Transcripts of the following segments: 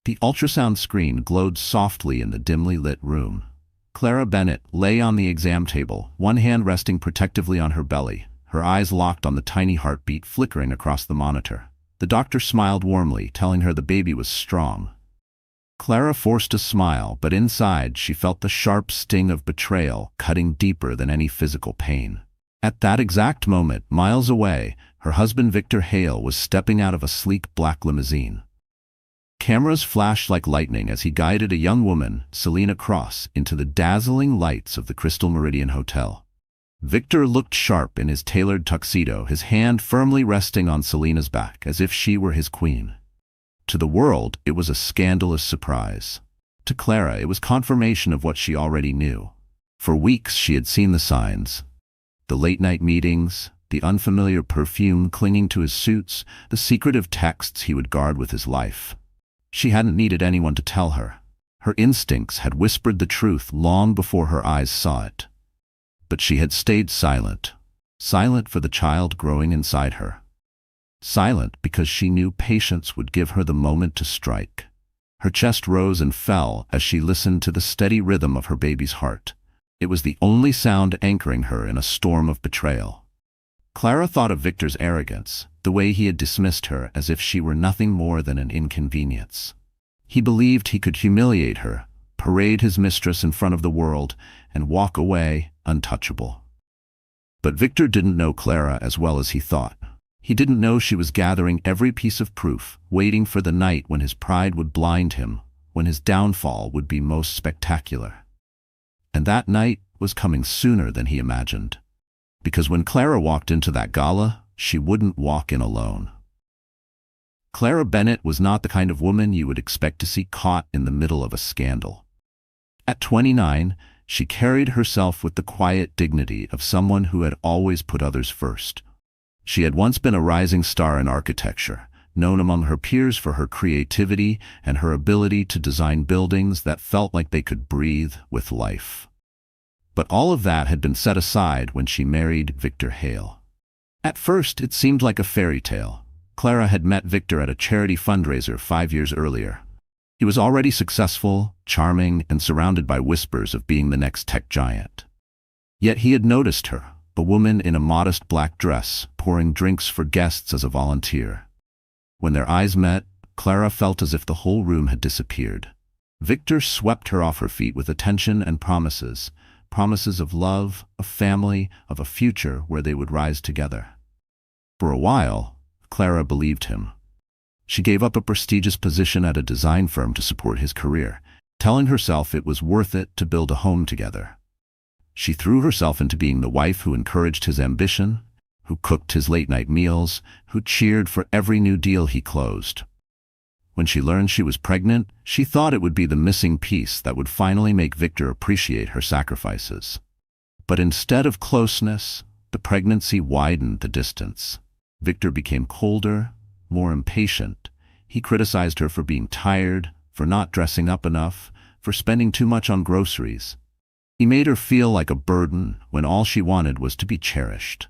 The ultrasound screen glowed softly in the dimly lit room. Clara Bennett lay on the exam table, one hand resting protectively on her belly, her eyes locked on the tiny heartbeat flickering across the monitor. The doctor smiled warmly, telling her the baby was strong. Clara forced a smile, but inside she felt the sharp sting of betrayal cutting deeper than any physical pain. At that exact moment, miles away, her husband Victor Hale was stepping out of a sleek black limousine. Cameras flashed like lightning as he guided a young woman, Selena Cross, into the dazzling lights of the Crystal Meridian Hotel. Victor looked sharp in his tailored tuxedo, his hand firmly resting on Selena's back, as if she were his queen. To the world, it was a scandalous surprise. To Clara, it was confirmation of what she already knew. For weeks she had seen the signs. The late-night meetings, the unfamiliar perfume clinging to his suits, the secretive texts he would guard with his life. She hadn't needed anyone to tell her. Her instincts had whispered the truth long before her eyes saw it. But she had stayed silent. Silent for the child growing inside her. Silent because she knew patience would give her the moment to strike. Her chest rose and fell as she listened to the steady rhythm of her baby's heart. It was the only sound anchoring her in a storm of betrayal. Clara thought of Victor's arrogance, the way he had dismissed her as if she were nothing more than an inconvenience. He believed he could humiliate her, parade his mistress in front of the world, and walk away untouchable. But Victor didn't know Clara as well as he thought. He didn't know she was gathering every piece of proof, waiting for the night when his pride would blind him, when his downfall would be most spectacular. And that night was coming sooner than he imagined. Because when Clara walked into that gala, she wouldn't walk in alone. Clara Bennett was not the kind of woman you would expect to see caught in the middle of a scandal. At 29, she carried herself with the quiet dignity of someone who had always put others first. She had once been a rising star in architecture, known among her peers for her creativity and her ability to design buildings that felt like they could breathe with life. But all of that had been set aside when she married Victor Hale. At first, it seemed like a fairy tale. Clara had met Victor at a charity fundraiser 5 years earlier. He was already successful, charming, and surrounded by whispers of being the next tech giant. Yet he had noticed her, a woman in a modest black dress, pouring drinks for guests as a volunteer. When their eyes met, Clara felt as if the whole room had disappeared. Victor swept her off her feet with attention and promises. Promises of love, of family, of a future where they would rise together. For a while, Clara believed him. She gave up a prestigious position at a design firm to support his career, telling herself it was worth it to build a home together. She threw herself into being the wife who encouraged his ambition, who cooked his late-night meals, who cheered for every new deal he closed. When she learned she was pregnant, she thought it would be the missing piece that would finally make Victor appreciate her sacrifices. But instead of closeness, the pregnancy widened the distance. Victor became colder, more impatient. He criticized her for being tired, for not dressing up enough, for spending too much on groceries. He made her feel like a burden when all she wanted was to be cherished.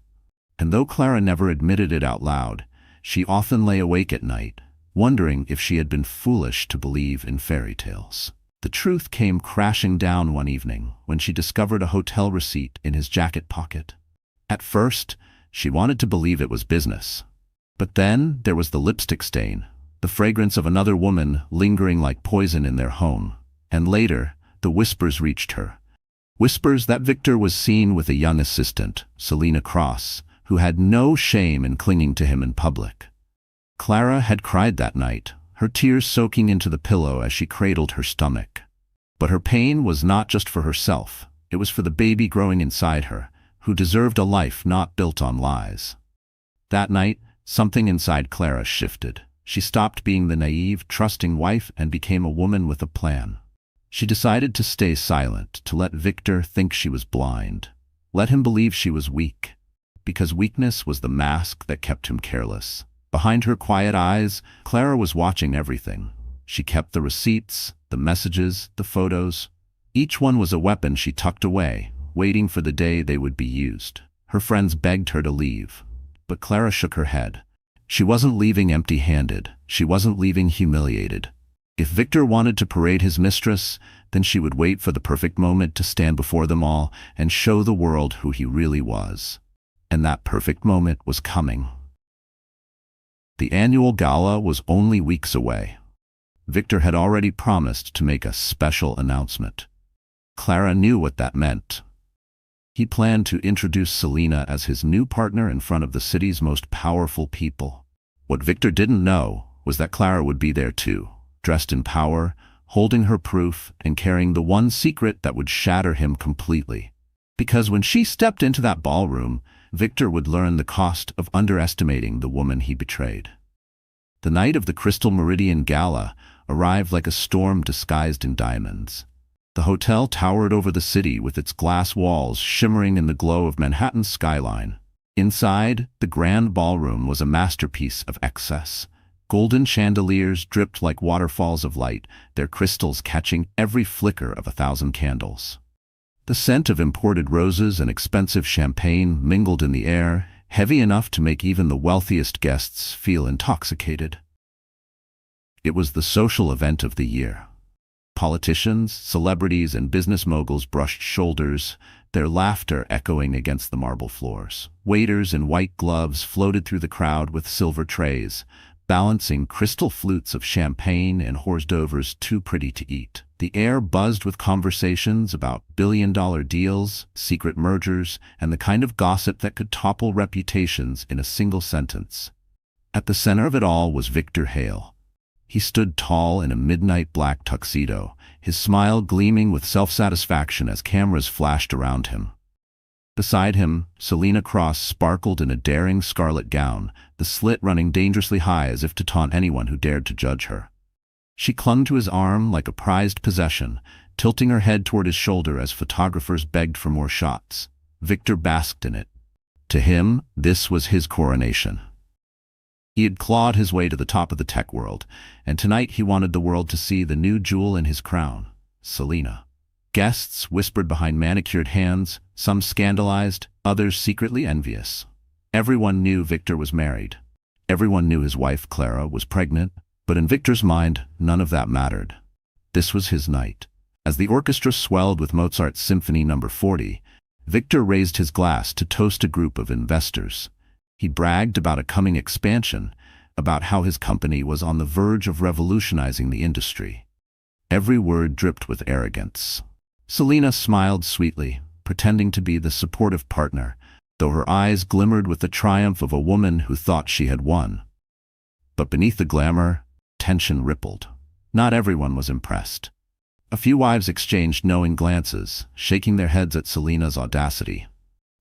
And though Clara never admitted it out loud, she often lay awake at night, wondering if she had been foolish to believe in fairy tales. The truth came crashing down one evening when she discovered a hotel receipt in his jacket pocket. At first, she wanted to believe it was business. But then there was the lipstick stain, the fragrance of another woman lingering like poison in their home. And later, the whispers reached her. Whispers that Victor was seen with a young assistant, Selena Cross, who had no shame in clinging to him in public. Clara had cried that night, her tears soaking into the pillow as she cradled her stomach. But her pain was not just for herself, it was for the baby growing inside her, who deserved a life not built on lies. That night, something inside Clara shifted. She stopped being the naive, trusting wife and became a woman with a plan. She decided to stay silent, to let Victor think she was blind. Let him believe she was weak. Because weakness was the mask that kept him careless. Behind her quiet eyes, Clara was watching everything. She kept the receipts, the messages, the photos. Each one was a weapon she tucked away, waiting for the day they would be used. Her friends begged her to leave. But Clara shook her head. She wasn't leaving empty-handed. She wasn't leaving humiliated. If Victor wanted to parade his mistress, then she would wait for the perfect moment to stand before them all and show the world who he really was. And that perfect moment was coming. The annual gala was only weeks away. Victor had already promised to make a special announcement. Clara knew what that meant. He planned to introduce Selena as his new partner in front of the city's most powerful people. What Victor didn't know was that Clara would be there too, dressed in power, holding her proof, and carrying the one secret that would shatter him completely. Because when she stepped into that ballroom, Victor would learn the cost of underestimating the woman he betrayed. The night of the Crystal Meridian Gala arrived like a storm disguised in diamonds. The hotel towered over the city with its glass walls shimmering in the glow of Manhattan's skyline. Inside, the grand ballroom was a masterpiece of excess. Golden chandeliers dripped like waterfalls of light, their crystals catching every flicker of 1,000 candles. The scent of imported roses and expensive champagne mingled in the air, heavy enough to make even the wealthiest guests feel intoxicated. It was the social event of the year. Politicians, celebrities, and business moguls brushed shoulders, their laughter echoing against the marble floors. Waiters in white gloves floated through the crowd with silver trays, balancing crystal flutes of champagne and hors d'oeuvres too pretty to eat. The air buzzed with conversations about billion-dollar deals, secret mergers, and the kind of gossip that could topple reputations in a single sentence. At the center of it all was Victor Hale. He stood tall in a midnight black tuxedo, his smile gleaming with self-satisfaction as cameras flashed around him. Beside him, Selena Cross sparkled in a daring scarlet gown, the slit running dangerously high as if to taunt anyone who dared to judge her. She clung to his arm like a prized possession, tilting her head toward his shoulder as photographers begged for more shots. Victor basked in it. To him, this was his coronation. He had clawed his way to the top of the tech world, and tonight he wanted the world to see the new jewel in his crown, Selena. Guests whispered behind manicured hands, some scandalized, others secretly envious. Everyone knew Victor was married. Everyone knew his wife, Clara, was pregnant, but in Victor's mind, none of that mattered. This was his night. As the orchestra swelled with Mozart's Symphony No. 40, Victor raised his glass to toast a group of investors. He bragged about a coming expansion, about how his company was on the verge of revolutionizing the industry. Every word dripped with arrogance. Selena smiled sweetly, pretending to be the supportive partner, though her eyes glimmered with the triumph of a woman who thought she had won. But beneath the glamour, tension rippled. Not everyone was impressed. A few wives exchanged knowing glances, shaking their heads at Selena's audacity.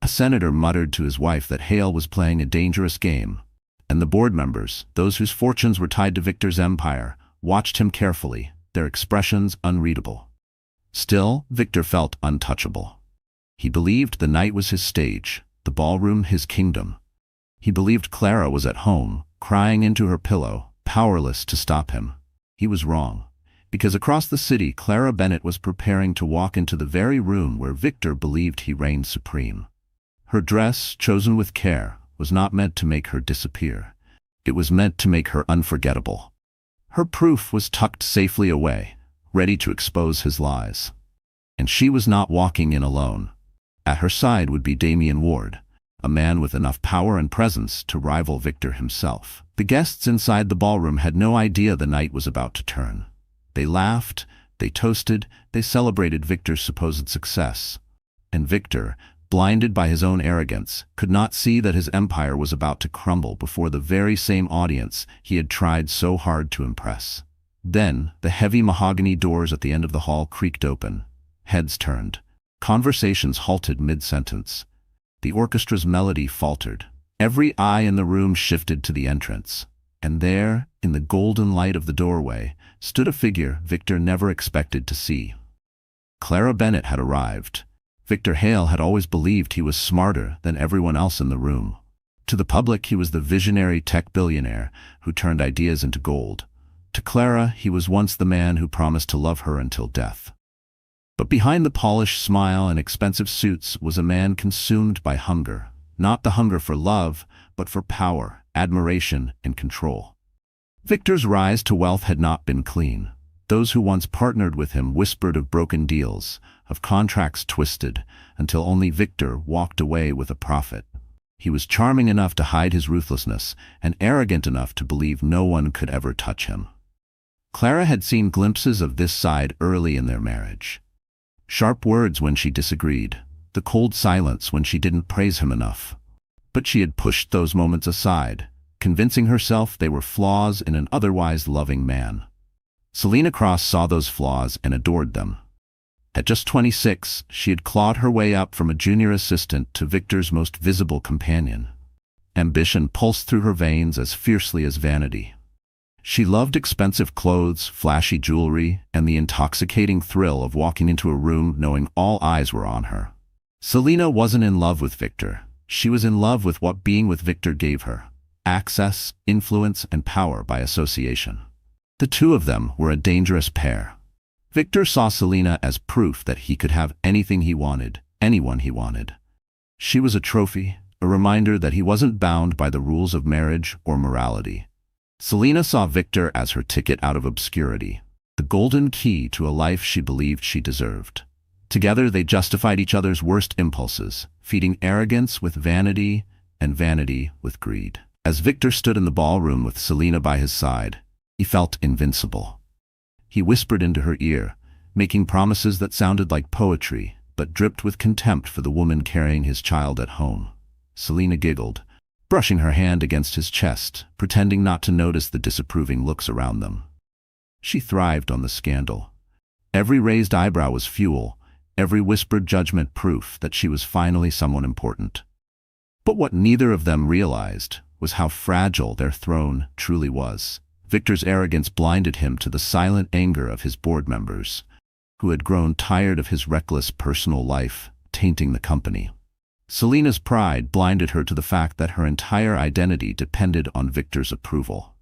A senator muttered to his wife that Hale was playing a dangerous game, and the board members, those whose fortunes were tied to Victor's empire, watched him carefully, their expressions unreadable. Still, Victor felt untouchable. He believed the night was his stage, the ballroom his kingdom. He believed Clara was at home, crying into her pillow, powerless to stop him. He was wrong, because across the city Clara Bennett was preparing to walk into the very room where Victor believed he reigned supreme. Her dress, chosen with care, was not meant to make her disappear. It was meant to make her unforgettable. Her proof was tucked safely away, ready to expose his lies. And she was not walking in alone. At her side would be Damian Ward, a man with enough power and presence to rival Victor himself. The guests inside the ballroom had no idea the night was about to turn. They laughed, they toasted, they celebrated Victor's supposed success. And Victor, blinded by his own arrogance, could not see that his empire was about to crumble before the very same audience he had tried so hard to impress. Then, the heavy mahogany doors at the end of the hall creaked open. Heads turned. Conversations halted mid-sentence. The orchestra's melody faltered. Every eye in the room shifted to the entrance. And there, in the golden light of the doorway, stood a figure Victor never expected to see. Clara Bennett had arrived. Victor Hale had always believed he was smarter than everyone else in the room. To the public, he was the visionary tech billionaire who turned ideas into gold. To Clara, he was once the man who promised to love her until death. But behind the polished smile and expensive suits was a man consumed by hunger. Not the hunger for love, but for power, admiration, and control. Victor's rise to wealth had not been clean. Those who once partnered with him whispered of broken deals, of contracts twisted, until only Victor walked away with a profit. He was charming enough to hide his ruthlessness, and arrogant enough to believe no one could ever touch him. Clara had seen glimpses of this side early in their marriage. Sharp words when she disagreed, the cold silence when she didn't praise him enough. But she had pushed those moments aside, convincing herself they were flaws in an otherwise loving man. Selina Cross saw those flaws and adored them. At just 26, she had clawed her way up from a junior assistant to Victor's most visible companion. Ambition pulsed through her veins as fiercely as vanity. She loved expensive clothes, flashy jewelry, and the intoxicating thrill of walking into a room knowing all eyes were on her. Selina wasn't in love with Victor. She was in love with what being with Victor gave her: access, influence, and power by association. The two of them were a dangerous pair. Victor saw Selina as proof that he could have anything he wanted, anyone he wanted. She was a trophy, a reminder that he wasn't bound by the rules of marriage or morality. Selina saw Victor as her ticket out of obscurity, the golden key to a life she believed she deserved. Together they justified each other's worst impulses, feeding arrogance with vanity and vanity with greed. As Victor stood in the ballroom with Selina by his side, he felt invincible. He whispered into her ear, making promises that sounded like poetry, but dripped with contempt for the woman carrying his child at home. Selina giggled, brushing her hand against his chest, pretending not to notice the disapproving looks around them. She thrived on the scandal. Every raised eyebrow was fuel, every whispered judgment proof that she was finally someone important. But what neither of them realized was how fragile their throne truly was. Victor's arrogance blinded him to the silent anger of his board members, who had grown tired of his reckless personal life, tainting the company. Selina's pride blinded her to the fact that her entire identity depended on Victor's approval.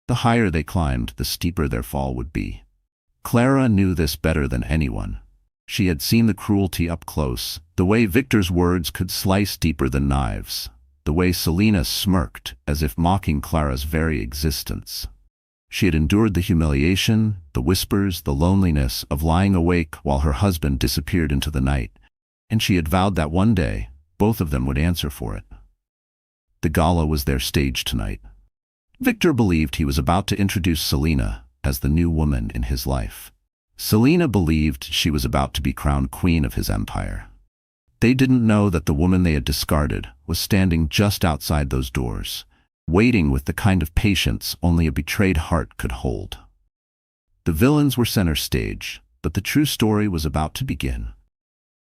The higher they climbed, the steeper their fall would be. Clara knew this better than anyone. She had seen the cruelty up close, the way Victor's words could slice deeper than knives, the way Selina smirked as if mocking Clara's very existence. She had endured the humiliation, the whispers, the loneliness of lying awake while her husband disappeared into the night, and she had vowed that one day, both of them would answer for it. The gala was their stage tonight. Victor believed he was about to introduce Selina as the new woman in his life. Selina believed she was about to be crowned queen of his empire. They didn't know that the woman they had discarded was standing just outside those doors, waiting with the kind of patience only a betrayed heart could hold. The villains were center stage, but the true story was about to begin.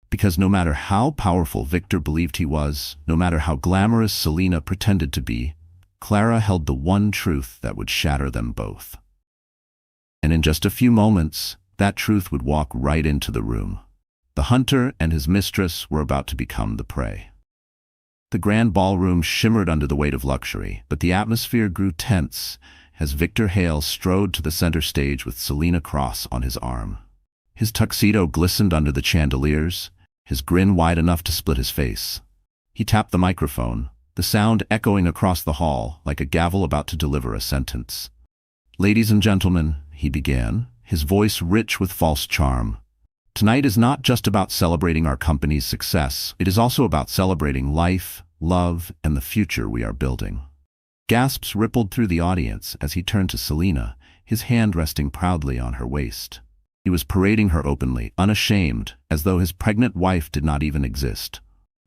Because no matter how powerful Victor believed he was, no matter how glamorous Selina pretended to be, Clara held the one truth that would shatter them both. And in just a few moments, that truth would walk right into the room. The hunter and his mistress were about to become the prey. The grand ballroom shimmered under the weight of luxury, but the atmosphere grew tense as Victor Hale strode to the center stage with Selina Cross on his arm. His tuxedo glistened under the chandeliers, his grin wide enough to split his face. He tapped the microphone, the sound echoing across the hall like a gavel about to deliver a sentence. "Ladies and gentlemen," he began, his voice rich with false charm, "tonight is not just about celebrating our company's success, it is also about celebrating life, love, and the future we are building." Gasps rippled through the audience as he turned to Selina, his hand resting proudly on her waist. He was parading her openly, unashamed, as though his pregnant wife did not even exist.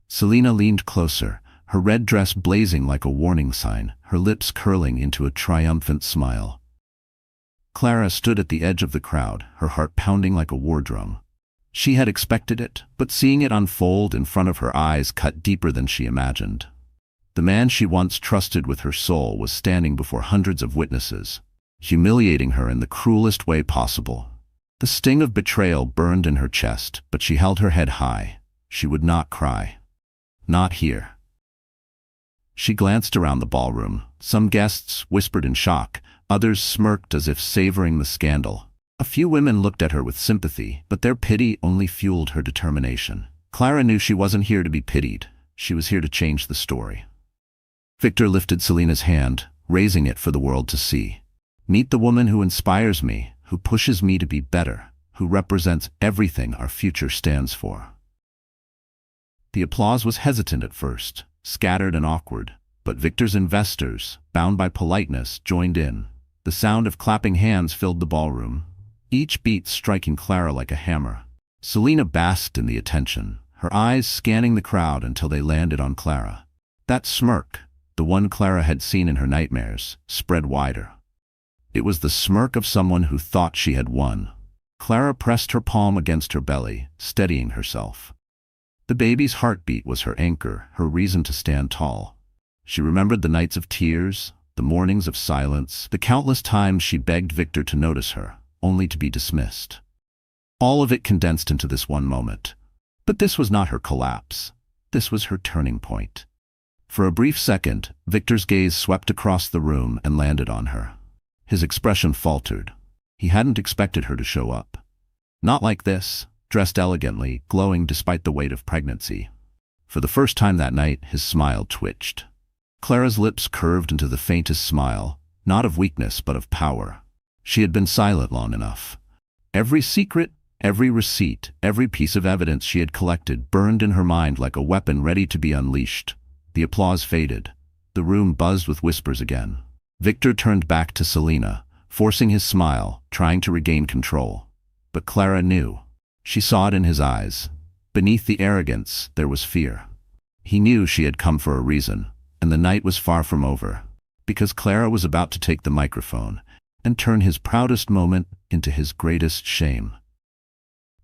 Selina leaned closer, her red dress blazing like a warning sign, her lips curling into a triumphant smile. Clara stood at the edge of the crowd, her heart pounding like a war drum. She had expected it, but seeing it unfold in front of her eyes cut deeper than she imagined. The man she once trusted with her soul was standing before hundreds of witnesses, humiliating her in the cruelest way possible. The sting of betrayal burned in her chest, but she held her head high. She would not cry. Not here. She glanced around the ballroom. Some guests whispered in shock, others smirked as if savoring the scandal. A few women looked at her with sympathy, but their pity only fueled her determination. Clara knew she wasn't here to be pitied. She was here to change the story. Victor lifted Selina's hand, raising it for the world to see. "Meet the woman who inspires me, who pushes me to be better, who represents everything our future stands for." The applause was hesitant at first, scattered and awkward, but Victor's investors, bound by politeness, joined in. The sound of clapping hands filled the ballroom, each beat striking Clara like a hammer. Selena basked in the attention, her eyes scanning the crowd until they landed on Clara. That smirk, the one Clara had seen in her nightmares, spread wider. It was the smirk of someone who thought she had won. Clara pressed her palm against her belly, steadying herself. The baby's heartbeat was her anchor, her reason to stand tall. She remembered the nights of tears, the mornings of silence, the countless times she begged Victor to notice her, only to be dismissed. All of it condensed into this one moment. But this was not her collapse. This was her turning point. For a brief second, Victor's gaze swept across the room and landed on her. His expression faltered. He hadn't expected her to show up. Not like this, dressed elegantly, glowing despite the weight of pregnancy. For the first time that night, his smile twitched. Clara's lips curved into the faintest smile, not of weakness but of power. She had been silent long enough. Every secret, every receipt, every piece of evidence she had collected burned in her mind like a weapon ready to be unleashed. The applause faded. The room buzzed with whispers again. Victor turned back to Selena, forcing his smile, trying to regain control. But Clara knew. She saw it in his eyes. Beneath the arrogance, there was fear. He knew she had come for a reason, and the night was far from over, because Clara was about to take the microphone and turn his proudest moment into his greatest shame.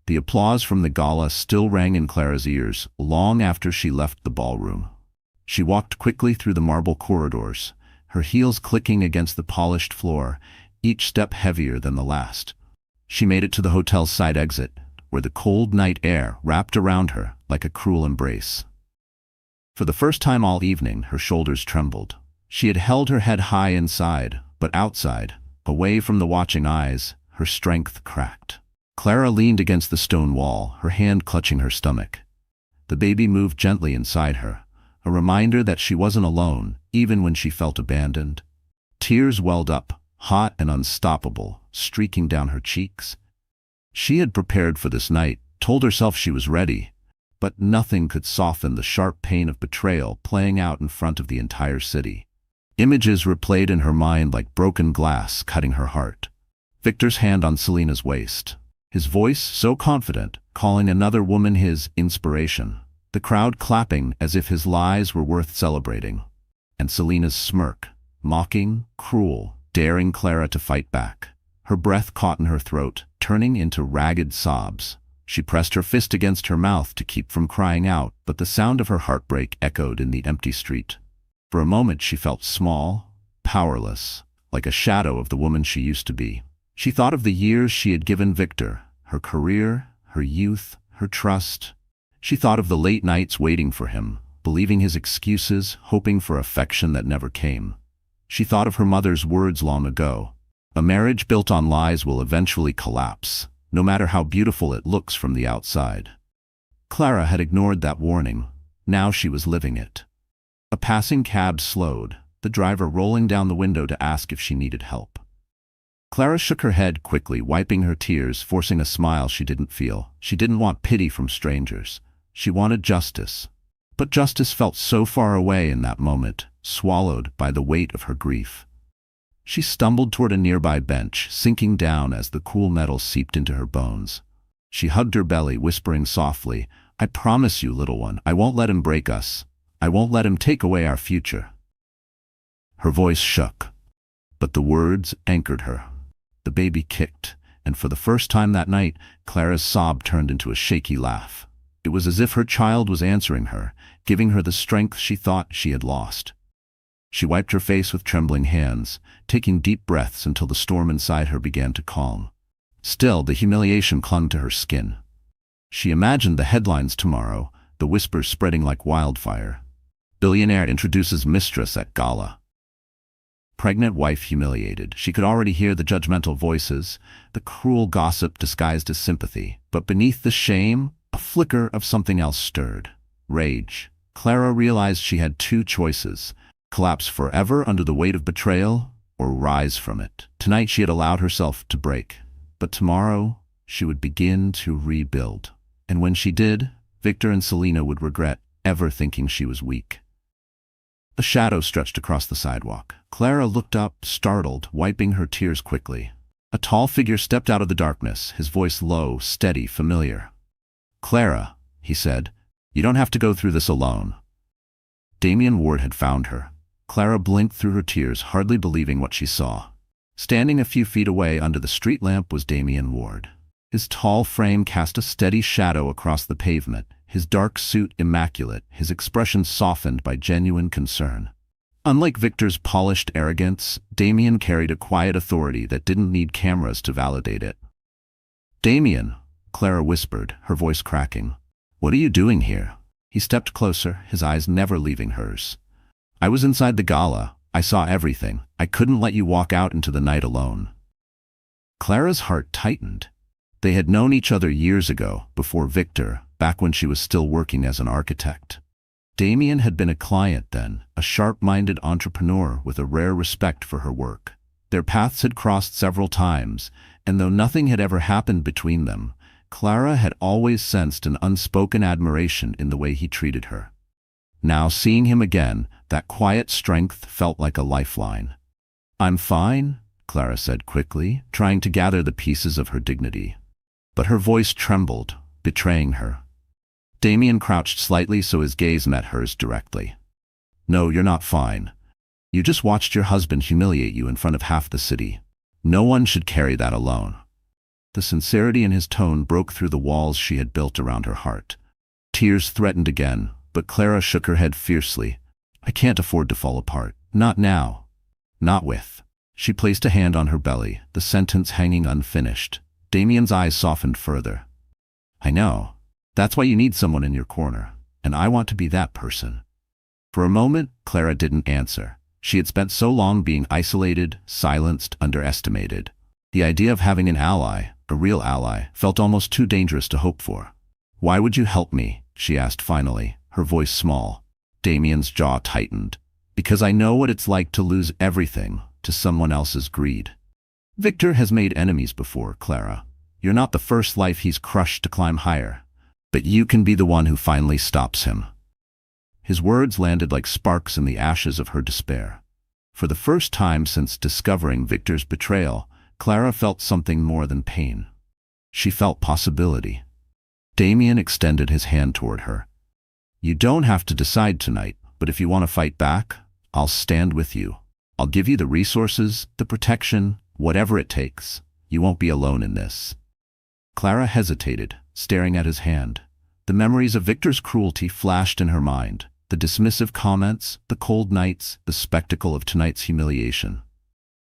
The applause from the gala still rang in Clara's ears long after she left the ballroom. She walked quickly through the marble corridors, her heels clicking against the polished floor, each step heavier than the last. She made it to the hotel's side exit, where the cold night air wrapped around her like a cruel embrace. For the first time all evening, her shoulders trembled. She had held her head high inside, but outside, away from the watching eyes, her strength cracked. Clara leaned against the stone wall, her hand clutching her stomach. The baby moved gently inside her, a reminder that she wasn't alone, even when she felt abandoned. Tears welled up, hot and unstoppable, streaking down her cheeks. She had prepared for this night, told herself she was ready, but nothing could soften the sharp pain of betrayal playing out in front of the entire city. Images replayed in her mind like broken glass, cutting her heart. Victor's hand on Selena's waist. His voice so confident, calling another woman his inspiration. The crowd clapping as if his lies were worth celebrating. And Selena's smirk, mocking, cruel, daring Clara to fight back. Her breath caught in her throat, turning into ragged sobs. She pressed her fist against her mouth to keep from crying out, but the sound of her heartbreak echoed in the empty street. For a moment she felt small, powerless, like a shadow of the woman she used to be. She thought of the years she had given Victor, her career, her youth, her trust. She thought of the late nights waiting for him, believing his excuses, hoping for affection that never came. She thought of her mother's words long ago. A marriage built on lies will eventually collapse, no matter how beautiful it looks from the outside. Clara had ignored that warning. Now she was living it. A passing cab slowed, the driver rolling down the window to ask if she needed help. Clara shook her head quickly, wiping her tears, forcing a smile she didn't feel. She didn't want pity from strangers. She wanted justice. But justice felt so far away in that moment, swallowed by the weight of her grief. She stumbled toward a nearby bench, sinking down as the cool metal seeped into her bones. She hugged her belly, whispering softly, "I promise you, little one, I won't let him break us. I won't let him take away our future." Her voice shook, but the words anchored her. The baby kicked, and for the first time that night, Clara's sob turned into a shaky laugh. It was as if her child was answering her, giving her the strength she thought she had lost. She wiped her face with trembling hands, taking deep breaths until the storm inside her began to calm. Still, the humiliation clung to her skin. She imagined the headlines tomorrow, the whispers spreading like wildfire. Billionaire introduces Mistress at gala. Pregnant wife humiliated. She could already hear the judgmental voices, the cruel gossip disguised as sympathy. But beneath the shame, a flicker of something else stirred. Rage. Clara realized she had two choices: collapse forever under the weight of betrayal, or rise from it. Tonight she had allowed herself to break. But tomorrow, she would begin to rebuild. And when she did, Victor and Selena would regret ever thinking she was weak. A shadow stretched across the sidewalk. Clara looked up, startled, wiping her tears quickly. A tall figure stepped out of the darkness, his voice low, steady, familiar. "Clara," he said, "you don't have to go through this alone." Damien Ward had found her. Clara blinked through her tears, hardly believing what she saw. Standing a few feet away under the street lamp was Damien Ward. His tall frame cast a steady shadow across the pavement, his dark suit immaculate, his expression softened by genuine concern. Unlike Victor's polished arrogance, Damien carried a quiet authority that didn't need cameras to validate it. "Damien," Clara whispered, her voice cracking. "What are you doing here?" He stepped closer, his eyes never leaving hers. "I was inside the gala. I saw everything. I couldn't let you walk out into the night alone." Clara's heart tightened. They had known each other years ago, before Victor, back when she was still working as an architect. Damien had been a client then, a sharp-minded entrepreneur with a rare respect for her work. Their paths had crossed several times, and though nothing had ever happened between them, Clara had always sensed an unspoken admiration in the way he treated her. Now, seeing him again, that quiet strength felt like a lifeline. "I'm fine," Clara said quickly, trying to gather the pieces of her dignity. But her voice trembled, betraying her. Damien crouched slightly so his gaze met hers directly. "No, you're not fine. You just watched your husband humiliate you in front of half the city. No one should carry that alone." The sincerity in his tone broke through the walls she had built around her heart. Tears threatened again, but Clara shook her head fiercely. "I can't afford to fall apart. Not now. Not with." She placed a hand on her belly, the sentence hanging unfinished. Damien's eyes softened further. "I know. That's why you need someone in your corner, and I want to be that person." For a moment, Clara didn't answer. She had spent so long being isolated, silenced, underestimated. The idea of having an ally, a real ally, felt almost too dangerous to hope for. "Why would you help me?" she asked finally, her voice small. Damien's jaw tightened. "Because I know what it's like to lose everything to someone else's greed." "Victor has made enemies before, Clara. You're not the first life he's crushed to climb higher. But you can be the one who finally stops him." His words landed like sparks in the ashes of her despair. For the first time since discovering Victor's betrayal, Clara felt something more than pain. She felt possibility. Damien extended his hand toward her. "You don't have to decide tonight, but if you want to fight back, I'll stand with you. I'll give you the resources, the protection, whatever it takes. You won't be alone in this." Clara hesitated, staring at his hand. The memories of Victor's cruelty flashed in her mind. The dismissive comments, the cold nights, the spectacle of tonight's humiliation.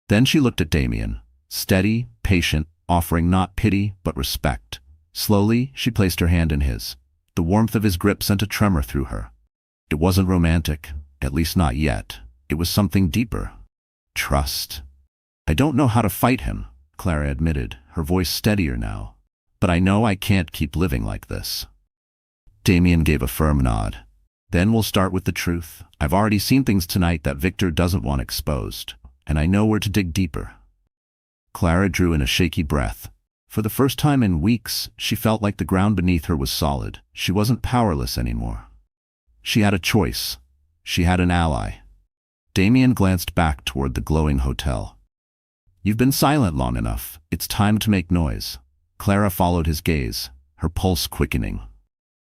Then she looked at Damien, steady, patient, offering not pity but respect. Slowly, she placed her hand in his. The warmth of his grip sent a tremor through her. It wasn't romantic, at least not yet. It was something deeper. Trust. "I don't know how to fight him," Clara admitted, her voice steadier now. "But I know I can't keep living like this." Damien gave a firm nod. "Then we'll start with the truth. I've already seen things tonight that Victor doesn't want exposed, and I know where to dig deeper." Clara drew in a shaky breath. For the first time in weeks, she felt like the ground beneath her was solid. She wasn't powerless anymore. She had a choice. She had an ally. Damien glanced back toward the glowing hotel. "You've been silent long enough. It's time to make noise." Clara followed his gaze, her pulse quickening.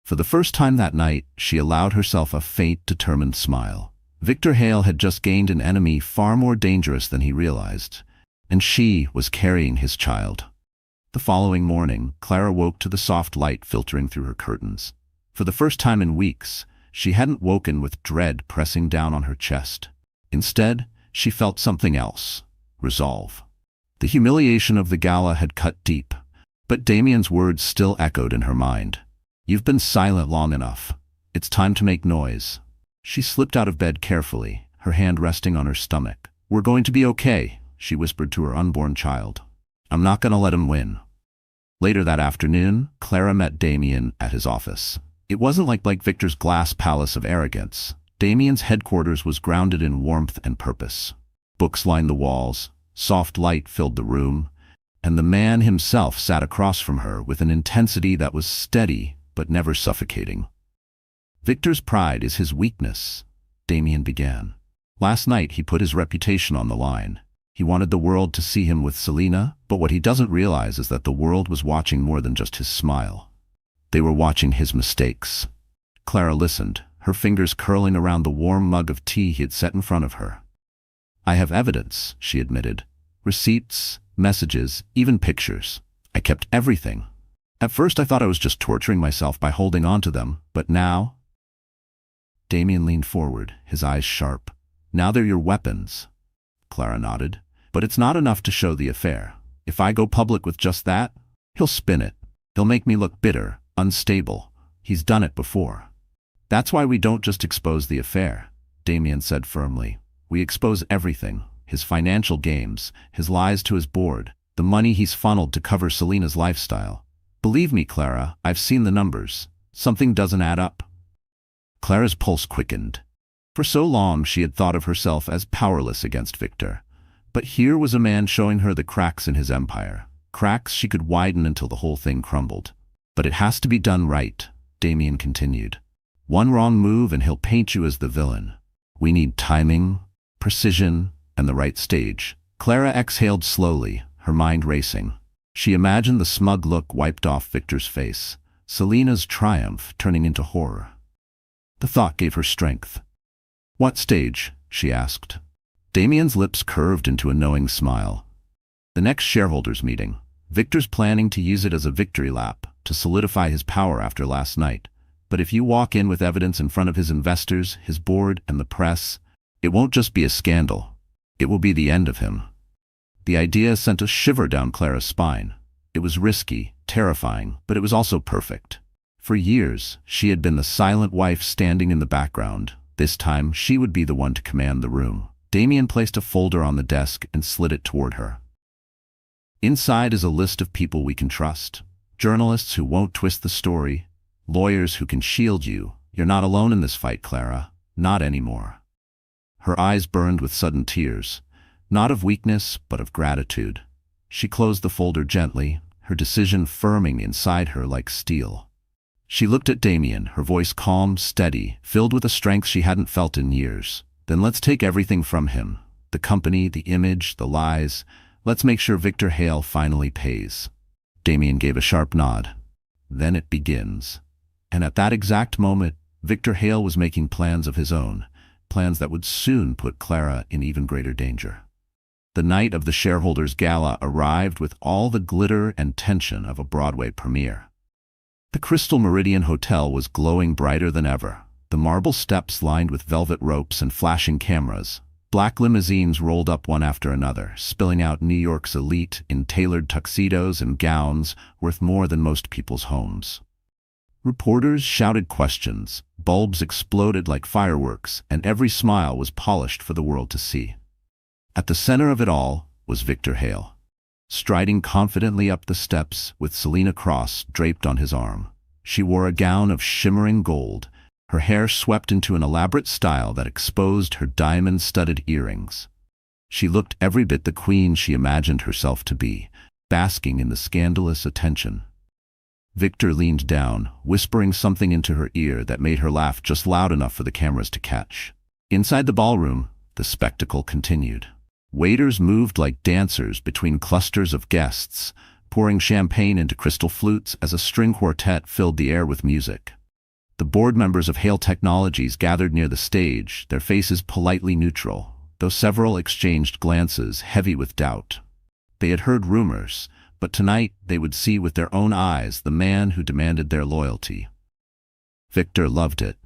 For the first time that night, she allowed herself a faint, determined smile. Victor Hale had just gained an enemy far more dangerous than he realized, and she was carrying his child. The following morning, Clara woke to the soft light filtering through her curtains. For the first time in weeks, she hadn't woken with dread pressing down on her chest. Instead, she felt something else: resolve. The humiliation of the gala had cut deep, but Damien's words still echoed in her mind. "You've been silent long enough. It's time to make noise." She slipped out of bed carefully, her hand resting on her stomach. "We're going to be okay," she whispered to her unborn child. "I'm not going to let him win." Later that afternoon, Clara met Damien at his office. It wasn't like Victor's glass palace of arrogance. Damien's headquarters was grounded in warmth and purpose. Books lined the walls, soft light filled the room, and the man himself sat across from her with an intensity that was steady but never suffocating. "Victor's pride is his weakness," Damien began. "Last night he put his reputation on the line. He wanted the world to see him with Selena, but what he doesn't realize is that the world was watching more than just his smile. They were watching his mistakes." Clara listened, her fingers curling around the warm mug of tea he had set in front of her. "I have evidence," she admitted. "Receipts, messages, even pictures. I kept everything. At first I thought I was just torturing myself by holding on to them, but now—" Damien leaned forward, his eyes sharp. "Now they're your weapons." Clara nodded. "But it's not enough to show the affair. If I go public with just that, he'll spin it. He'll make me look bitter, unstable. He's done it before." "That's why we don't just expose the affair," Damien said firmly. "We expose everything. His financial games, his lies to his board, the money he's funneled to cover Selena's lifestyle. Believe me, Clara, I've seen the numbers. Something doesn't add up." Clara's pulse quickened. For so long she had thought of herself as powerless against Victor. But here was a man showing her the cracks in his empire, cracks she could widen until the whole thing crumbled. "But it has to be done right," Damien continued. "One wrong move and he'll paint you as the villain. We need timing, precision, and the right stage." Clara exhaled slowly, her mind racing. She imagined the smug look wiped off Victor's face, Selena's triumph turning into horror. The thought gave her strength. "What stage?" she asked. Damien's lips curved into a knowing smile. "The next shareholders' meeting. Victor's planning to use it as a victory lap, to solidify his power after last night. But if you walk in with evidence in front of his investors, his board, and the press, it won't just be a scandal. It will be the end of him." The idea sent a shiver down Clara's spine. It was risky, terrifying, but it was also perfect. For years, she had been the silent wife standing in the background. This time, she would be the one to command the room. Damien placed a folder on the desk and slid it toward her. "Inside is a list of people we can trust. Journalists who won't twist the story. Lawyers who can shield you. You're not alone in this fight, Clara. Not anymore." Her eyes burned with sudden tears. Not of weakness, but of gratitude. She closed the folder gently, her decision firming inside her like steel. She looked at Damien, her voice calm, steady, filled with a strength she hadn't felt in years. "Then let's take everything from him. The company, the image, the lies. Let's make sure Victor Hale finally pays." Damien gave a sharp nod. "Then it begins." And at that exact moment, Victor Hale was making plans of his own, plans that would soon put Clara in even greater danger. The night of the shareholders' gala arrived with all the glitter and tension of a Broadway premiere. The Crystal Meridian Hotel was glowing brighter than ever. The marble steps lined with velvet ropes and flashing cameras. Black limousines rolled up one after another, spilling out New York's elite in tailored tuxedos and gowns worth more than most people's homes. Reporters shouted questions, bulbs exploded like fireworks, and every smile was polished for the world to see. At the center of it all was Victor Hale, striding confidently up the steps with Selena Cross draped on his arm. She wore a gown of shimmering gold, her hair swept into an elaborate style that exposed her diamond-studded earrings. She looked every bit the queen she imagined herself to be, basking in the scandalous attention. Victor leaned down, whispering something into her ear that made her laugh just loud enough for the cameras to catch. Inside the ballroom, the spectacle continued. Waiters moved like dancers between clusters of guests, pouring champagne into crystal flutes as a string quartet filled the air with music. The board members of Hale Technologies gathered near the stage, their faces politely neutral, though several exchanged glances heavy with doubt. They had heard rumors, but tonight they would see with their own eyes the man who demanded their loyalty. Victor loved it.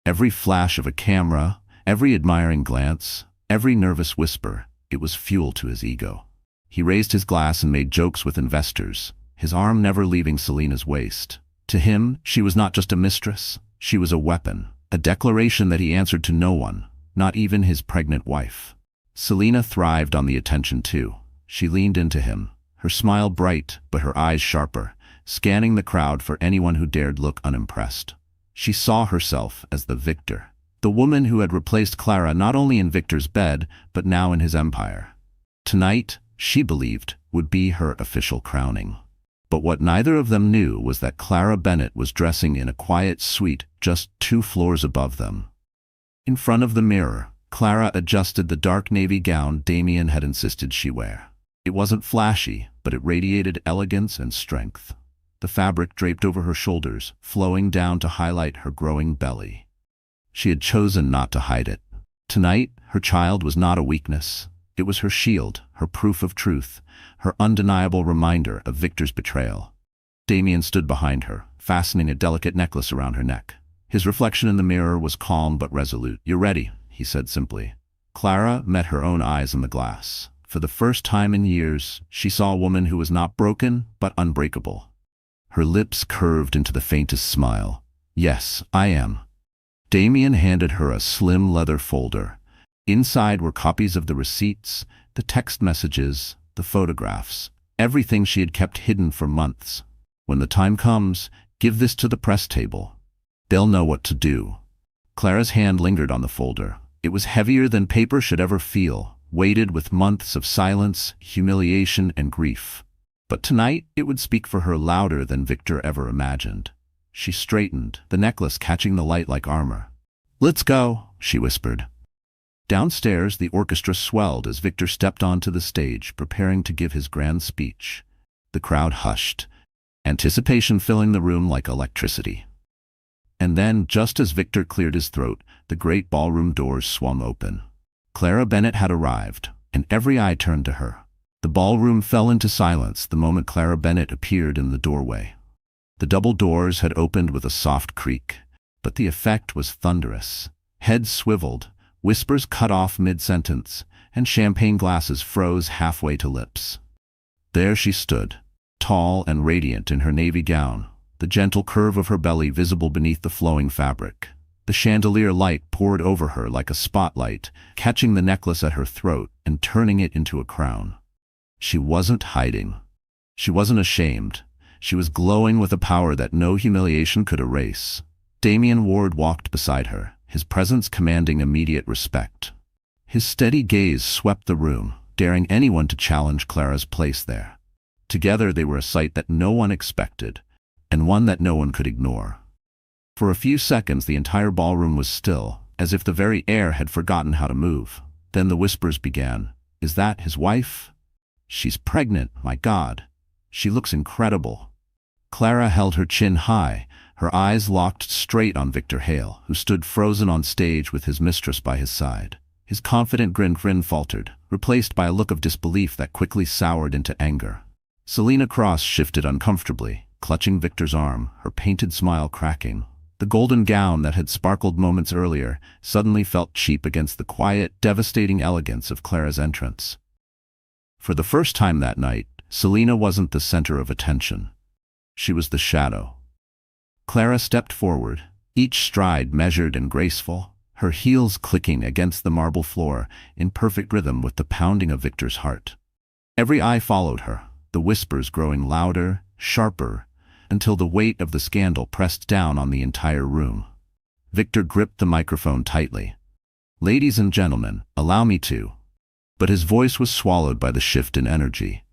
Every flash of a camera, every admiring glance, every nervous whisper, it was fuel to his ego. He raised his glass and made jokes with investors, his arm never leaving Selena's waist. To him, she was not just a mistress, she was a weapon, a declaration that he answered to no one, not even his pregnant wife. Selena thrived on the attention too. She leaned into him, her smile bright but her eyes sharper, scanning the crowd for anyone who dared look unimpressed. She saw herself as the victor, the woman who had replaced Clara not only in Victor's bed, but now in his empire. Tonight, she believed, would be her official crowning. But what neither of them knew was that Clara Bennett was dressing in a quiet suite just 2 floors above them. In front of the mirror, Clara adjusted the dark navy gown Damien had insisted she wear. It wasn't flashy, but it radiated elegance and strength. The fabric draped over her shoulders, flowing down to highlight her growing belly. She had chosen not to hide it. Tonight, her child was not a weakness. It was her shield, her proof of truth, her undeniable reminder of Victor's betrayal. Damien stood behind her, fastening a delicate necklace around her neck. His reflection in the mirror was calm but resolute. "You're ready," he said simply. Clara met her own eyes in the glass. For the first time in years, she saw a woman who was not broken, but unbreakable. Her lips curved into the faintest smile. "Yes, I am." Damien handed her a slim leather folder. Inside were copies of the receipts, the text messages, the photographs, everything she had kept hidden for months. "When the time comes, give this to the press table. They'll know what to do." Clara's hand lingered on the folder. It was heavier than paper should ever feel, weighted with months of silence, humiliation, and grief. But tonight it would speak for her louder than Victor ever imagined. She straightened, the necklace catching the light like armor. "Let's go," she whispered. Downstairs, the orchestra swelled as Victor stepped onto the stage, preparing to give his grand speech. The crowd hushed, anticipation filling the room like electricity. And then, just as Victor cleared his throat, the great ballroom doors swung open. Clara Bennett had arrived, and every eye turned to her. The ballroom fell into silence the moment Clara Bennett appeared in the doorway. The double doors had opened with a soft creak, but the effect was thunderous. Heads swiveled, whispers cut off mid-sentence, and champagne glasses froze halfway to lips. There she stood, tall and radiant in her navy gown, the gentle curve of her belly visible beneath the flowing fabric. The chandelier light poured over her like a spotlight, catching the necklace at her throat and turning it into a crown. She wasn't hiding. She wasn't ashamed. She was glowing with a power that no humiliation could erase. Damien Ward walked beside her, his presence commanding immediate respect. His steady gaze swept the room, daring anyone to challenge Clara's place there. Together they were a sight that no one expected, and one that no one could ignore. For a few seconds the entire ballroom was still, as if the very air had forgotten how to move. Then the whispers began. "Is that his wife? She's pregnant, my God. She looks incredible." Clara held her chin high, her eyes locked straight on Victor Hale, who stood frozen on stage with his mistress by his side. His confident grin faltered, replaced by a look of disbelief that quickly soured into anger. Selena Cross shifted uncomfortably, clutching Victor's arm, her painted smile cracking. The golden gown that had sparkled moments earlier suddenly felt cheap against the quiet, devastating elegance of Clara's entrance. For the first time that night, Selena wasn't the center of attention. She was the shadow. Clara stepped forward, each stride measured and graceful, her heels clicking against the marble floor in perfect rhythm with the pounding of Victor's heart. Every eye followed her, the whispers growing louder, sharper, until the weight of the scandal pressed down on the entire room. Victor gripped the microphone tightly. "Ladies and gentlemen, allow me to..." But his voice was swallowed by the shift in energy.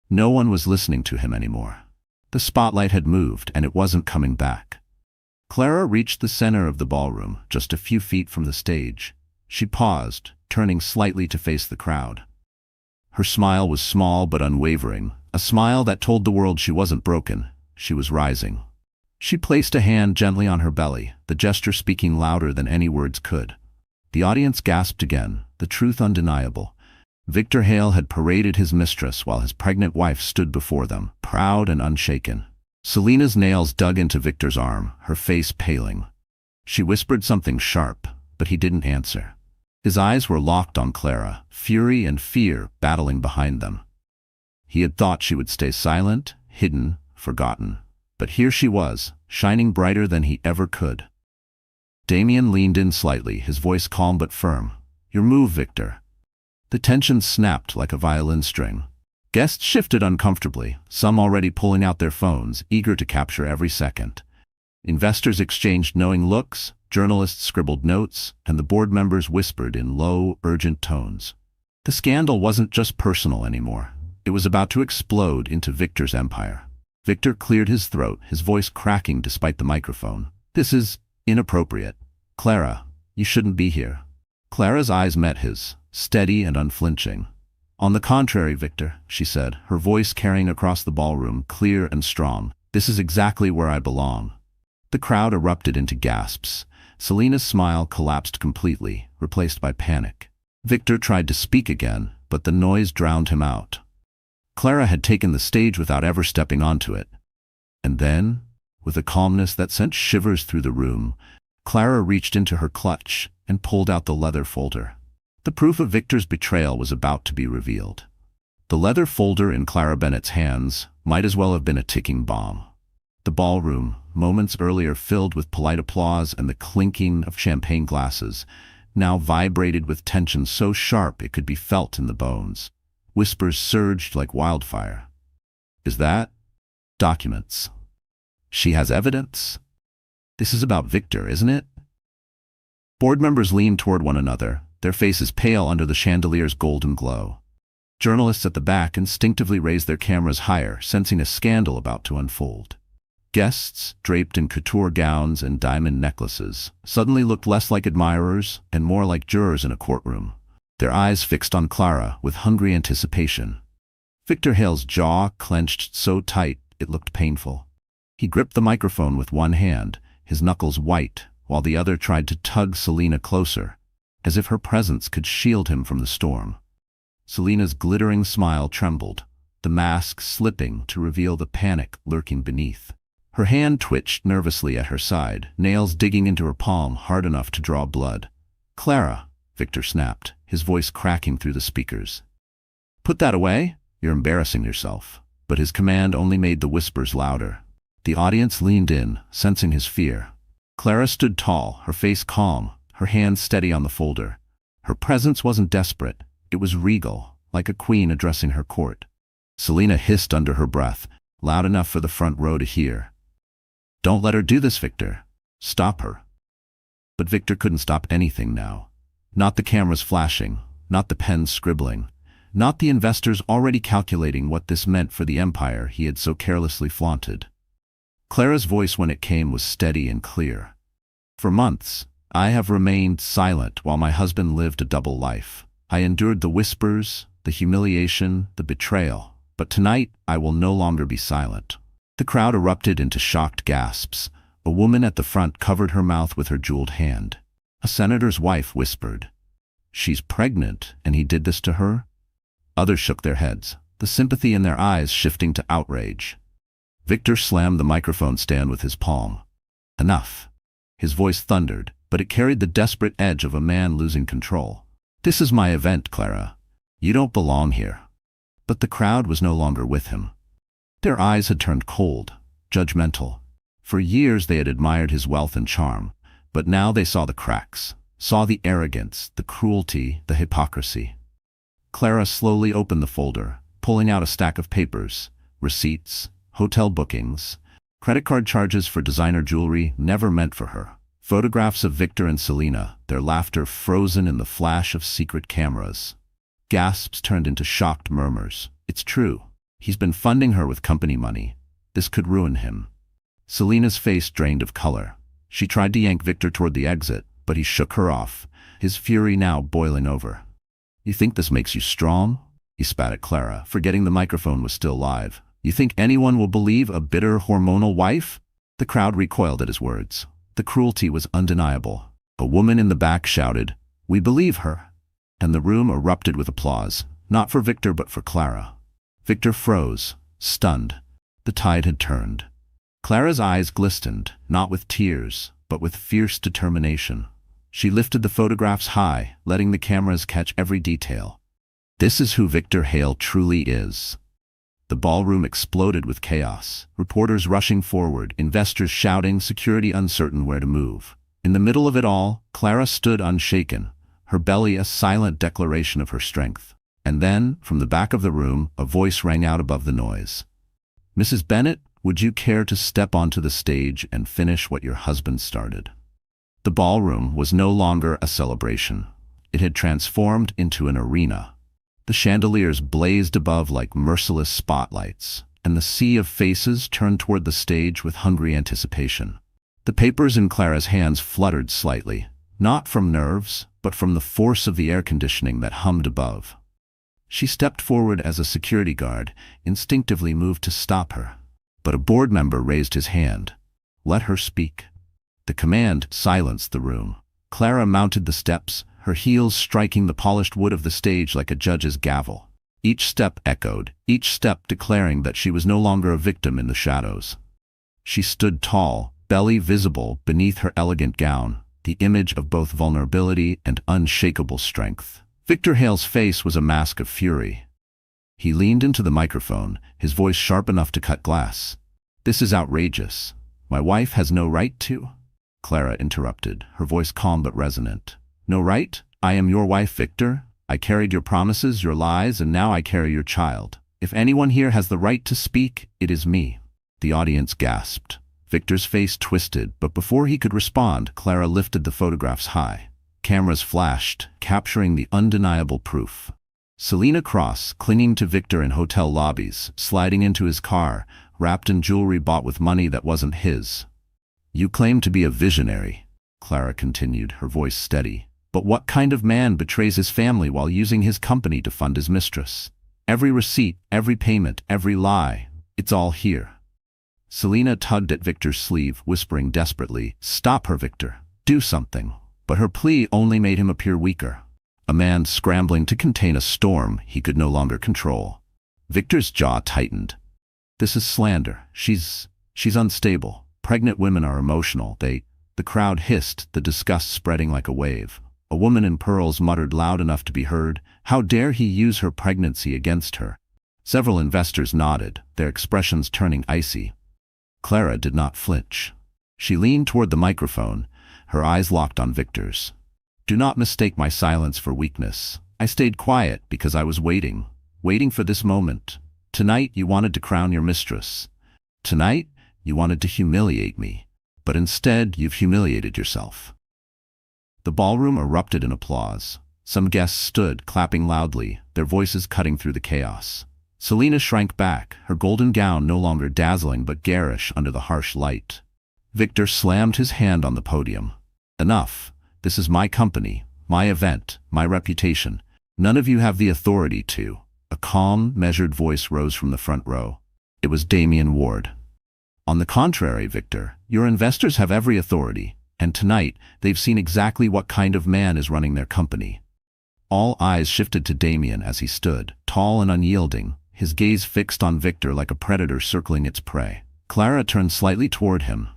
No one was listening to him anymore. The spotlight had moved, and it wasn't coming back. Clara reached the center of the ballroom, just a few feet from the stage. She paused, turning slightly to face the crowd. Her smile was small but unwavering, a smile that told the world she wasn't broken, she was rising. She placed a hand gently on her belly, the gesture speaking louder than any words could. The audience gasped again, the truth undeniable. Victor Hale had paraded his mistress while his pregnant wife stood before them, proud and unshaken. Selena's nails dug into Victor's arm, her face paling. She whispered something sharp, but he didn't answer. His eyes were locked on Clara, fury and fear battling behind them. He had thought she would stay silent, hidden, forgotten. But here she was, shining brighter than he ever could. Damien leaned in slightly, his voice calm but firm. "Your move, Victor." The tension snapped like a violin string. Guests shifted uncomfortably, some already pulling out their phones, eager to capture every second. Investors exchanged knowing looks, journalists scribbled notes, and the board members whispered in low, urgent tones. The scandal wasn't just personal anymore. It was about to explode into Victor's empire. Victor cleared his throat, his voice cracking despite the microphone. "This is inappropriate. Clara, you shouldn't be here." Clara's eyes met his, steady and unflinching. "On the contrary, Victor," she said, her voice carrying across the ballroom, clear and strong. "This is exactly where I belong." The crowd erupted into gasps. Selina's smile collapsed completely, replaced by panic. Victor tried to speak again, but the noise drowned him out. Clara had taken the stage without ever stepping onto it. And then, with a calmness that sent shivers through the room, Clara reached into her clutch and pulled out the leather folder. The proof of Victor's betrayal was about to be revealed. The leather folder in Clara Bennett's hands might as well have been a ticking bomb. The ballroom, moments earlier filled with polite applause and the clinking of champagne glasses, now vibrated with tension so sharp it could be felt in the bones. Whispers surged like wildfire. "Is that documents? She has evidence? This is about Victor, isn't it?" Board members leaned toward one another, their faces pale under the chandelier's golden glow. Journalists at the back instinctively raised their cameras higher, sensing a scandal about to unfold. Guests, draped in couture gowns and diamond necklaces, suddenly looked less like admirers and more like jurors in a courtroom, their eyes fixed on Clara with hungry anticipation. Victor Hale's jaw clenched so tight it looked painful. He gripped the microphone with one hand, his knuckles white, while the other tried to tug Selina closer, as if her presence could shield him from the storm. Selina's glittering smile trembled, the mask slipping to reveal the panic lurking beneath. Her hand twitched nervously at her side, nails digging into her palm hard enough to draw blood. "Clara," Victor snapped, his voice cracking through the speakers. "Put that away? You're embarrassing yourself." But his command only made the whispers louder. The audience leaned in, sensing his fear. Clara stood tall, her face calm, her hands steady on the folder. Her presence wasn't desperate, it was regal, like a queen addressing her court. Selina hissed under her breath, loud enough for the front row to hear. "Don't let her do this, Victor. Stop her." But Victor couldn't stop anything now. Not the cameras flashing, not the pens scribbling, not the investors already calculating what this meant for the empire he had so carelessly flaunted. Clara's voice when it came was steady and clear. "For months, I have remained silent while my husband lived a double life. I endured the whispers, the humiliation, the betrayal. But tonight, I will no longer be silent." The crowd erupted into shocked gasps. A woman at the front covered her mouth with her jeweled hand. A senator's wife whispered, "She's pregnant, and he did this to her?" Others shook their heads, the sympathy in their eyes shifting to outrage. Victor slammed the microphone stand with his palm. "Enough." His voice thundered, but it carried the desperate edge of a man losing control. "This is my event, Clara. You don't belong here." But the crowd was no longer with him. Their eyes had turned cold, judgmental. For years they had admired his wealth and charm, but now they saw the cracks, saw the arrogance, the cruelty, the hypocrisy. Clara slowly opened the folder, pulling out a stack of papers, receipts, hotel bookings, credit card charges for designer jewelry never meant for her, photographs of Victor and Selina, their laughter frozen in the flash of secret cameras. Gasps turned into shocked murmurs. "It's true. He's been funding her with company money. This could ruin him." Selina's face drained of color. She tried to yank Victor toward the exit, but he shook her off, his fury now boiling over. "You think this makes you strong?" He spat at Clara, forgetting the microphone was still live. "You think anyone will believe a bitter hormonal wife?" The crowd recoiled at his words. The cruelty was undeniable. A woman in the back shouted, "We believe her!" And the room erupted with applause, not for Victor but for Clara. Victor froze, stunned. The tide had turned. Clara's eyes glistened, not with tears, but with fierce determination. She lifted the photographs high, letting the cameras catch every detail. "This is who Victor Hale truly is." The ballroom exploded with chaos, reporters rushing forward, investors shouting, security uncertain where to move. In the middle of it all, Clara stood unshaken, her belly a silent declaration of her strength. And then, from the back of the room, a voice rang out above the noise. "Mrs. Bennett, would you care to step onto the stage and finish what your husband started?" The ballroom was no longer a celebration. It had transformed into an arena. The chandeliers blazed above like merciless spotlights, and the sea of faces turned toward the stage with hungry anticipation. The papers in Clara's hands fluttered slightly, not from nerves, but from the force of the air conditioning that hummed above. She stepped forward as a security guard, instinctively moved to stop her. But a board member raised his hand. Let her speak. The command silenced the room. Clara mounted the steps, her heels striking the polished wood of the stage like a judge's gavel. Each step echoed, each step declaring that she was no longer a victim in the shadows. She stood tall, belly visible beneath her elegant gown, the image of both vulnerability and unshakable strength. Victor Hale's face was a mask of fury. He leaned into the microphone, his voice sharp enough to cut glass. "This is outrageous. My wife has no right to?" Clara interrupted, her voice calm but resonant. "No right? I am your wife, Victor. I carried your promises, your lies, and now I carry your child. If anyone here has the right to speak, it is me." The audience gasped. Victor's face twisted, but before he could respond, Clara lifted the photographs high. Cameras flashed, capturing the undeniable proof. Selena Cross, clinging to Victor in hotel lobbies, sliding into his car, wrapped in jewelry bought with money that wasn't his. "You claim to be a visionary," Clara continued, her voice steady. "But what kind of man betrays his family while using his company to fund his mistress? Every receipt, every payment, every lie, it's all here." Selena tugged at Victor's sleeve, whispering desperately, "Stop her, Victor. Do something." But her plea only made him appear weaker. A man scrambling to contain a storm he could no longer control. Victor's jaw tightened. "This is slander. She's unstable. Pregnant women are emotional. The crowd hissed, the disgust spreading like a wave. A woman in pearls muttered loud enough to be heard, "How dare he use her pregnancy against her?" Several investors nodded, their expressions turning icy. Clara did not flinch. She leaned toward the microphone, her eyes locked on Victor's. "Do not mistake my silence for weakness. I stayed quiet because I was waiting for this moment. Tonight you wanted to crown your mistress. Tonight you wanted to humiliate me. But instead you've humiliated yourself." The ballroom erupted in applause. Some guests stood, clapping loudly, their voices cutting through the chaos. Selena shrank back, her golden gown no longer dazzling but garish under the harsh light. Victor slammed his hand on the podium. "Enough. This is my company, my event, my reputation. None of you have the authority to." A calm, measured voice rose from the front row. It was Damian Ward. "On the contrary, Victor, your investors have every authority, and tonight they've seen exactly what kind of man is running their company." All eyes shifted to Damian as he stood, tall and unyielding, his gaze fixed on Victor like a predator circling its prey. Clara turned slightly toward him,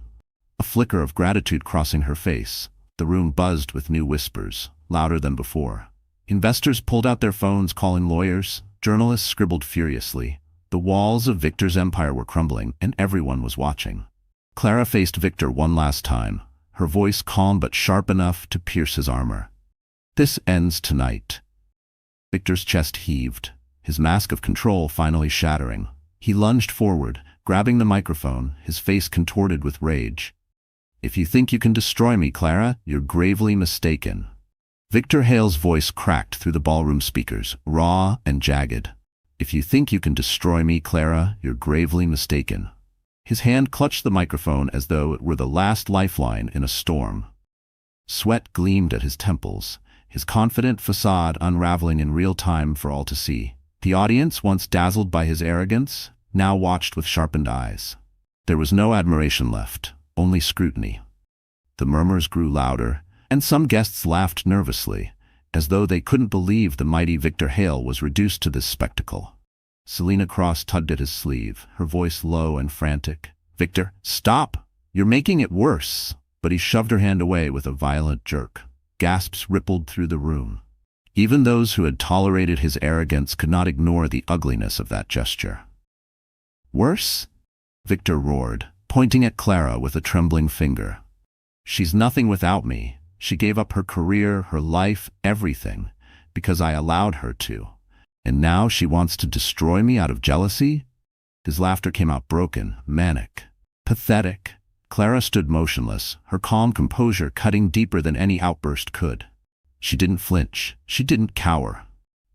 a flicker of gratitude crossing her face. The room buzzed with new whispers, louder than before. Investors pulled out their phones calling lawyers, journalists scribbled furiously. The walls of Victor's empire were crumbling, and everyone was watching. Clara faced Victor one last time, her voice calm but sharp enough to pierce his armor. "This ends tonight." Victor's chest heaved, his mask of control finally shattering. He lunged forward, grabbing the microphone, his face contorted with rage. "If you think you can destroy me, Clara, you're gravely mistaken." Victor Hale's voice cracked through the ballroom speakers, raw and jagged. "If you think you can destroy me, Clara, you're gravely mistaken." His hand clutched the microphone as though it were the last lifeline in a storm. Sweat gleamed at his temples, his confident facade unraveling in real time for all to see. The audience, once dazzled by his arrogance, now watched with sharpened eyes. There was no admiration left, only scrutiny. The murmurs grew louder, and some guests laughed nervously, as though they couldn't believe the mighty Victor Hale was reduced to this spectacle. Selena Cross tugged at his sleeve, her voice low and frantic. "Victor, stop! You're making it worse!" But he shoved her hand away with a violent jerk. Gasps rippled through the room. Even those who had tolerated his arrogance could not ignore the ugliness of that gesture. "Worse?" Victor roared, pointing at Clara with a trembling finger. "She's nothing without me. She gave up her career, her life, everything, because I allowed her to. And now she wants to destroy me out of jealousy?" His laughter came out broken, manic, pathetic. Clara stood motionless, her calm composure cutting deeper than any outburst could. She didn't flinch. She didn't cower.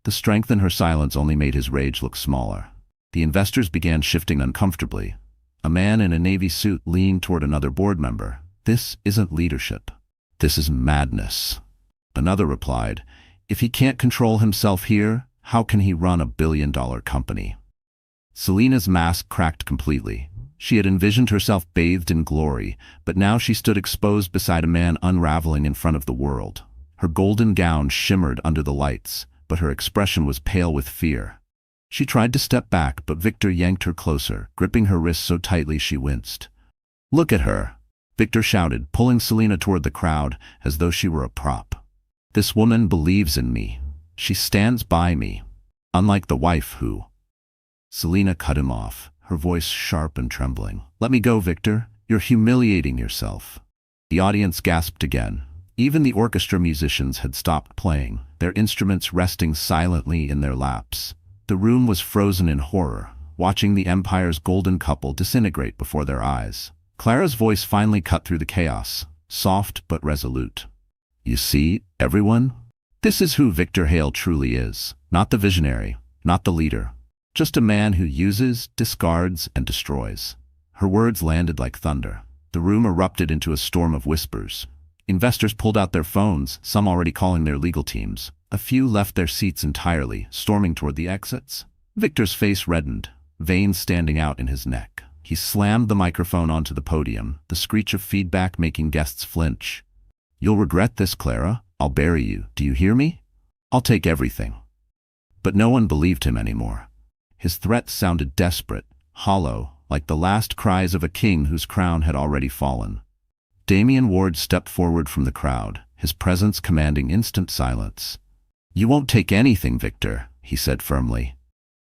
The strength in her silence only made his rage look smaller. The investors began shifting uncomfortably. A man in a navy suit leaned toward another board member. "This isn't leadership. This is madness." Another replied, "If he can't control himself here, how can he run a billion-dollar company?" Selena's mask cracked completely. She had envisioned herself bathed in glory, but now she stood exposed beside a man unraveling in front of the world. Her golden gown shimmered under the lights, but her expression was pale with fear. She tried to step back, but Victor yanked her closer, gripping her wrist so tightly she winced. "Look at her!" Victor shouted, pulling Selena toward the crowd as though she were a prop. "This woman believes in me. She stands by me. Unlike the wife who—" Selena cut him off, her voice sharp and trembling. "Let me go, Victor. You're humiliating yourself." The audience gasped again. Even the orchestra musicians had stopped playing, their instruments resting silently in their laps. The room was frozen in horror, watching the Empire's golden couple disintegrate before their eyes. Clara's voice finally cut through the chaos, soft but resolute. "You see, everyone? This is who Victor Hale truly is. Not the visionary, not the leader. Just a man who uses, discards, and destroys." Her words landed like thunder. The room erupted into a storm of whispers. Investors pulled out their phones, some already calling their legal teams. A few left their seats entirely, storming toward the exits. Victor's face reddened, veins standing out in his neck. He slammed the microphone onto the podium, the screech of feedback making guests flinch. "You'll regret this, Clara. I'll bury you. Do you hear me? I'll take everything." But no one believed him anymore. His threat sounded desperate, hollow, like the last cries of a king whose crown had already fallen. Damian Ward stepped forward from the crowd, his presence commanding instant silence. "You won't take anything, Victor," he said firmly.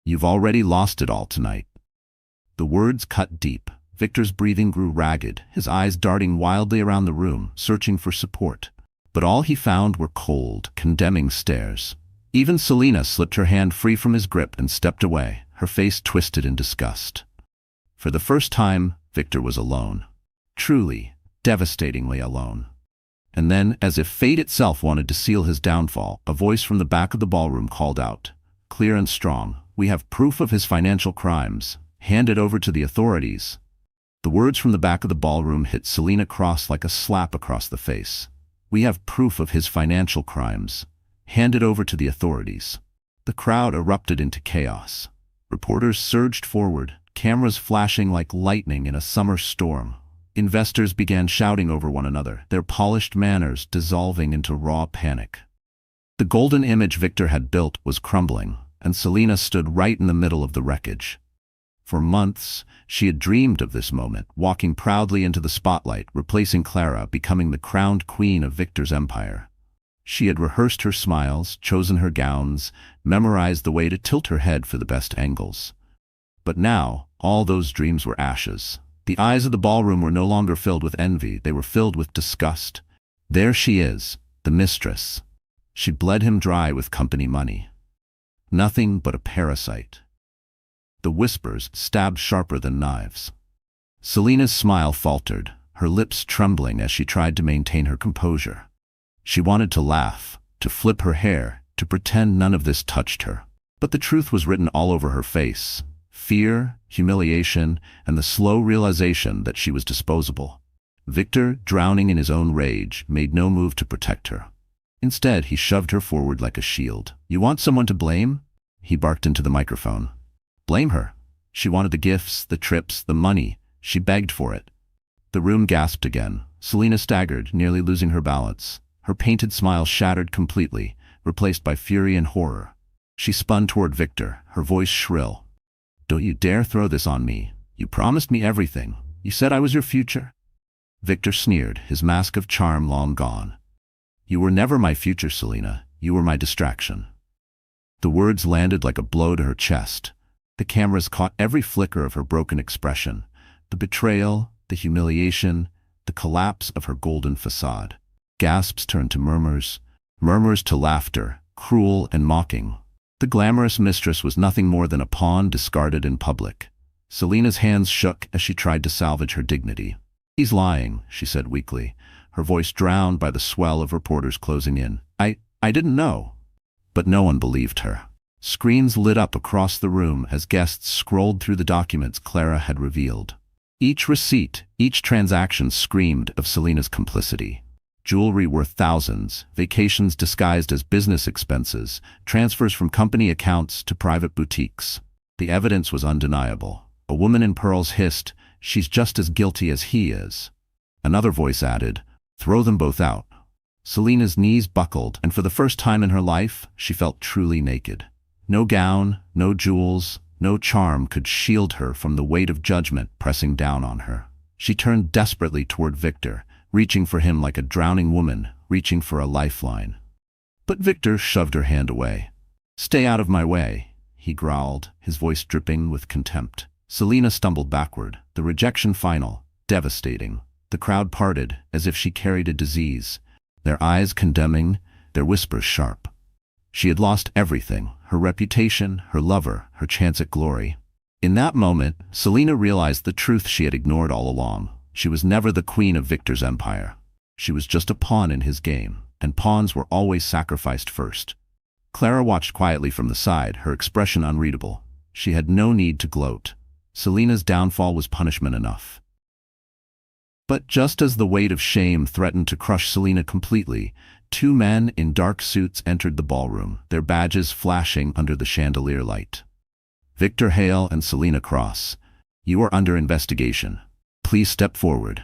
"You've already lost it all tonight." The words cut deep. Victor's breathing grew ragged, his eyes darting wildly around the room, searching for support. But all he found were cold, condemning stares. Even Selena slipped her hand free from his grip and stepped away, her face twisted in disgust. For the first time, Victor was alone. Truly, devastatingly alone. And then, as if fate itself wanted to seal his downfall, a voice from the back of the ballroom called out, clear and strong, "We have proof of his financial crimes. Hand it over to the authorities." The words from the back of the ballroom hit Selena Cross like a slap across the face. "We have proof of his financial crimes. Hand it over to the authorities." The crowd erupted into chaos. Reporters surged forward, cameras flashing like lightning in a summer storm. Investors began shouting over one another, their polished manners dissolving into raw panic. The golden image Victor had built was crumbling, and Selena stood right in the middle of the wreckage. For months, she had dreamed of this moment, walking proudly into the spotlight, replacing Clara, becoming the crowned queen of Victor's empire. She had rehearsed her smiles, chosen her gowns, memorized the way to tilt her head for the best angles. But now, all those dreams were ashes. The eyes of the ballroom were no longer filled with envy, they were filled with disgust. There she is, the mistress. She'd bled him dry with company money. Nothing but a parasite. The whispers stabbed sharper than knives. Selena's smile faltered, her lips trembling as she tried to maintain her composure. She wanted to laugh, to flip her hair, to pretend none of this touched her. But the truth was written all over her face. Fear, humiliation, and the slow realization that she was disposable. Victor, drowning in his own rage, made no move to protect her. Instead, he shoved her forward like a shield. "You want someone to blame?" He barked into the microphone. "Blame her. She wanted the gifts, the trips, the money. She begged for it." The room gasped again. Selena staggered, nearly losing her balance. Her painted smile shattered completely, replaced by fury and horror. She spun toward Victor, her voice shrill. "Don't you dare throw this on me. You promised me everything. You said I was your future." Victor sneered, his mask of charm long gone. "You were never my future, Selena. You were my distraction." The words landed like a blow to her chest. The cameras caught every flicker of her broken expression. The betrayal, the humiliation, the collapse of her golden facade. Gasps turned to murmurs, murmurs to laughter, cruel and mocking. The glamorous mistress was nothing more than a pawn discarded in public. Selena's hands shook as she tried to salvage her dignity. "He's lying," she said weakly, her voice drowned by the swell of reporters closing in. I didn't know." But no one believed her. Screens lit up across the room as guests scrolled through the documents Clara had revealed. Each receipt, each transaction screamed of Selina's complicity. Jewelry worth thousands, vacations disguised as business expenses, transfers from company accounts to private boutiques. The evidence was undeniable. A woman in pearls hissed, "She's just as guilty as he is." Another voice added, "Throw them both out." Selina's knees buckled, and for the first time in her life, she felt truly naked. No gown, no jewels, no charm could shield her from the weight of judgment pressing down on her. She turned desperately toward Victor, reaching for him like a drowning woman, reaching for a lifeline. But Victor shoved her hand away. "Stay out of my way," he growled, his voice dripping with contempt. Selina stumbled backward, the rejection final, devastating. The crowd parted, as if she carried a disease, their eyes condemning, their whispers sharp. She had lost everything, her reputation, her lover, her chance at glory. In that moment, Selina realized the truth she had ignored all along. She was never the queen of Victor's empire. She was just a pawn in his game, and pawns were always sacrificed first. Clara watched quietly from the side, her expression unreadable. She had no need to gloat. Selina's downfall was punishment enough. But just as the weight of shame threatened to crush Selina completely, two men in dark suits entered the ballroom, their badges flashing under the chandelier light. "Victor Hale and Selina Cross, you are under investigation. Please step forward."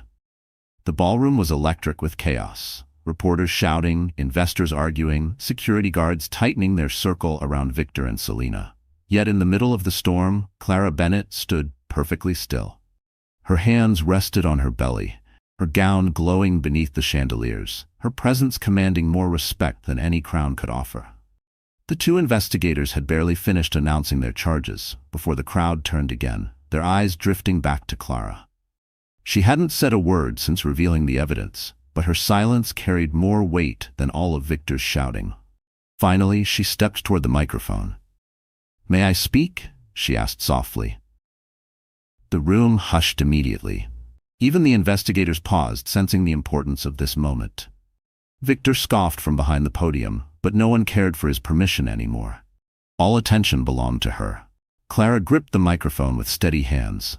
The ballroom was electric with chaos. Reporters shouting, investors arguing, security guards tightening their circle around Victor and Selina. Yet in the middle of the storm, Clara Bennett stood perfectly still. Her hands rested on her belly, her gown glowing beneath the chandeliers, her presence commanding more respect than any crown could offer. The two investigators had barely finished announcing their charges before the crowd turned again, their eyes drifting back to Clara. She hadn't said a word since revealing the evidence, but her silence carried more weight than all of Victor's shouting. Finally, she stepped toward the microphone. "May I speak?" she asked softly. The room hushed immediately. Even the investigators paused, sensing the importance of this moment. Victor scoffed from behind the podium, but no one cared for his permission anymore. All attention belonged to her. Clara gripped the microphone with steady hands.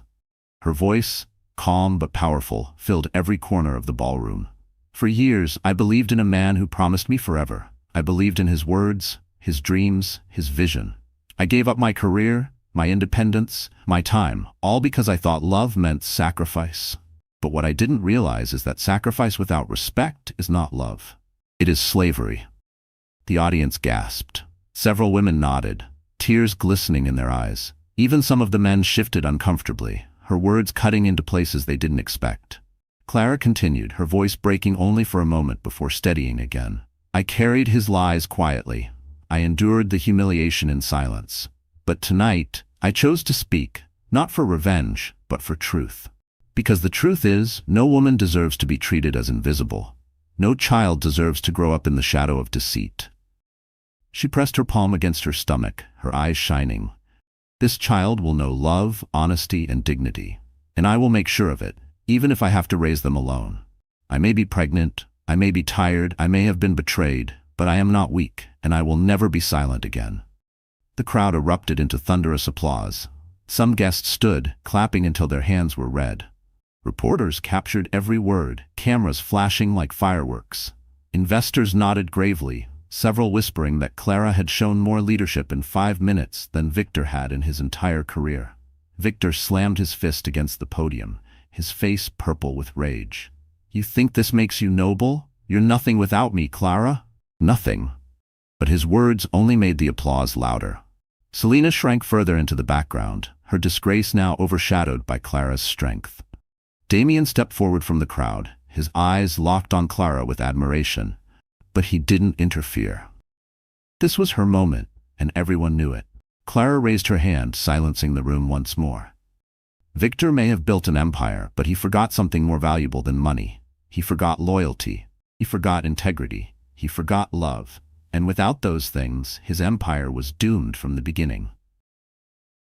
Her voice, calm but powerful, filled every corner of the ballroom. "For years, I believed in a man who promised me forever. I believed in his words, his dreams, his vision. I gave up my career, my independence, my time, all because I thought love meant sacrifice. But what I didn't realize is that sacrifice without respect is not love. It is slavery." The audience gasped. Several women nodded, tears glistening in their eyes. Even some of the men shifted uncomfortably, her words cutting into places they didn't expect. Clara continued, her voice breaking only for a moment before steadying again. "I carried his lies quietly. I endured the humiliation in silence. But tonight, I chose to speak, not for revenge, but for truth. Because the truth is, no woman deserves to be treated as invisible. No child deserves to grow up in the shadow of deceit." She pressed her palm against her stomach, her eyes shining. "This child will know love, honesty, and dignity. And I will make sure of it, even if I have to raise them alone. I may be pregnant, I may be tired, I may have been betrayed, but I am not weak, and I will never be silent again." The crowd erupted into thunderous applause. Some guests stood, clapping until their hands were red. Reporters captured every word, cameras flashing like fireworks. Investors nodded gravely, several whispering that Clara had shown more leadership in 5 minutes than Victor had in his entire career. Victor slammed his fist against the podium, his face purple with rage. "You think this makes you noble? You're nothing without me, Clara. Nothing." But his words only made the applause louder. Selina shrank further into the background, her disgrace now overshadowed by Clara's strength. Damien stepped forward from the crowd, his eyes locked on Clara with admiration, but he didn't interfere. This was her moment, and everyone knew it. Clara raised her hand, silencing the room once more. Victor may have built an empire, but he forgot something more valuable than money. He forgot loyalty. He forgot integrity. He forgot love. And without those things, his empire was doomed from the beginning.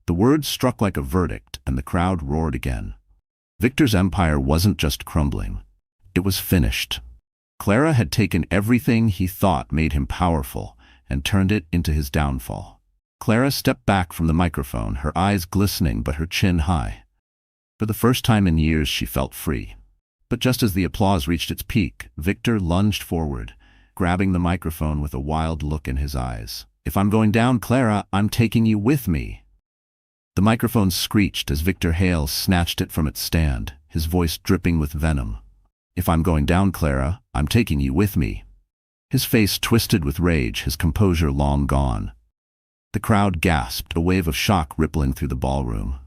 The words struck like a verdict, and the crowd roared again. Victor's empire wasn't just crumbling. It was finished. Clara had taken everything he thought made him powerful and turned it into his downfall. Clara stepped back from the microphone, her eyes glistening but her chin high. For the first time in years she felt free. But just as the applause reached its peak, Victor lunged forward, grabbing the microphone with a wild look in his eyes. "If I'm going down, Clara, I'm taking you with me." The microphone screeched as Victor Hale snatched it from its stand, his voice dripping with venom. "If I'm going down, Clara, I'm taking you with me." His face twisted with rage, his composure long gone. The crowd gasped, a wave of shock rippling through the ballroom.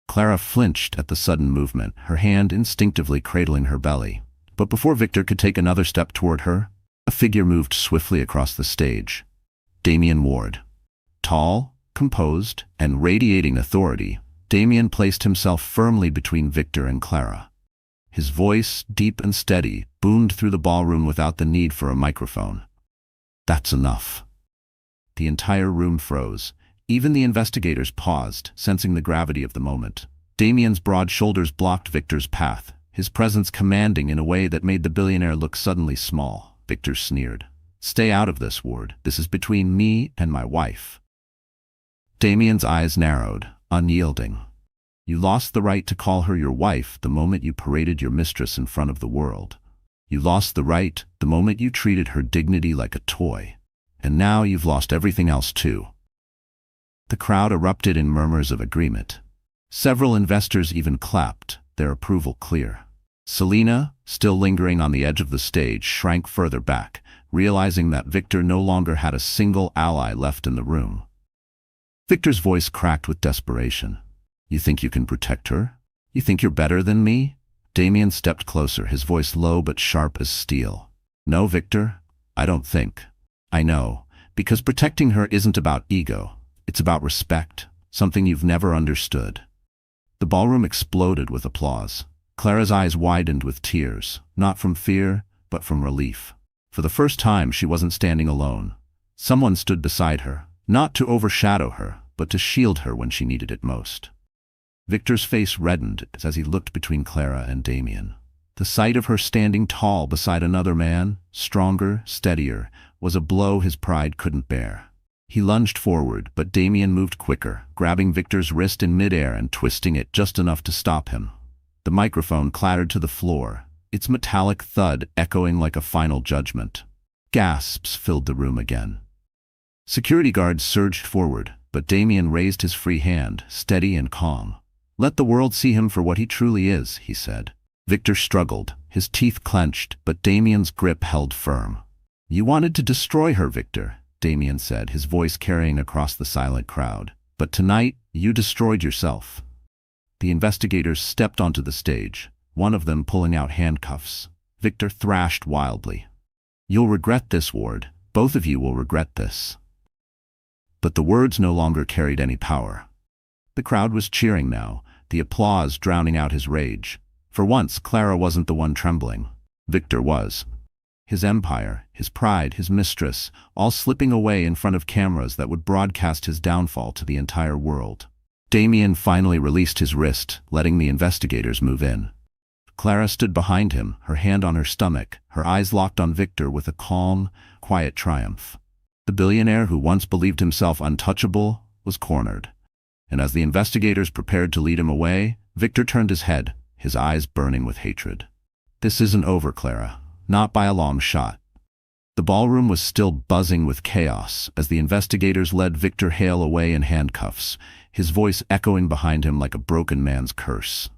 Clara flinched at the sudden movement, her hand instinctively cradling her belly. But before Victor could take another step toward her, a figure moved swiftly across the stage. Damien Ward. Tall, composed, and radiating authority, Damien placed himself firmly between Victor and Clara. His voice, deep and steady, boomed through the ballroom without the need for a microphone. "That's enough." The entire room froze. Even the investigators paused, sensing the gravity of the moment. Damien's broad shoulders blocked Victor's path, his presence commanding in a way that made the billionaire look suddenly small. Victor sneered. "Stay out of this, Ward. This is between me and my wife." Damien's eyes narrowed, unyielding. "You lost the right to call her your wife the moment you paraded your mistress in front of the world. You lost the right the moment you treated her dignity like a toy. And now you've lost everything else too." The crowd erupted in murmurs of agreement. Several investors even clapped, their approval clear. Selena, still lingering on the edge of the stage, shrank further back, realizing that Victor no longer had a single ally left in the room. Victor's voice cracked with desperation. "You think you can protect her? You think you're better than me?" Damien stepped closer, his voice low but sharp as steel. "No, Victor, I don't think. I know, because protecting her isn't about ego. It's about respect, something you've never understood." The ballroom exploded with applause. Clara's eyes widened with tears, not from fear, but from relief. For the first time, she wasn't standing alone. Someone stood beside her, not to overshadow her, but to shield her when she needed it most. Victor's face reddened as he looked between Clara and Damien. The sight of her standing tall beside another man, stronger, steadier, was a blow his pride couldn't bear. He lunged forward, but Damien moved quicker, grabbing Victor's wrist in midair and twisting it just enough to stop him. The microphone clattered to the floor, its metallic thud echoing like a final judgment. Gasps filled the room again. Security guards surged forward, but Damien raised his free hand, steady and calm. "Let the world see him for what he truly is," he said. Victor struggled, his teeth clenched, but Damien's grip held firm. "You wanted to destroy her, Victor," Damien said, his voice carrying across the silent crowd. "But tonight, you destroyed yourself." The investigators stepped onto the stage, one of them pulling out handcuffs. Victor thrashed wildly. "You'll regret this, Ward. Both of you will regret this." But the words no longer carried any power. The crowd was cheering now, the applause drowning out his rage. For once, Clara wasn't the one trembling. Victor was. His empire, his pride, his mistress, all slipping away in front of cameras that would broadcast his downfall to the entire world. Damien finally released his wrist, letting the investigators move in. Clara stood behind him, her hand on her stomach, her eyes locked on Victor with a calm, quiet triumph. The billionaire who once believed himself untouchable was cornered. And as the investigators prepared to lead him away, Victor turned his head, his eyes burning with hatred. "This isn't over, Clara. Not by a long shot." The ballroom was still buzzing with chaos as the investigators led Victor Hale away in handcuffs, his voice echoing behind him like a broken man's curse.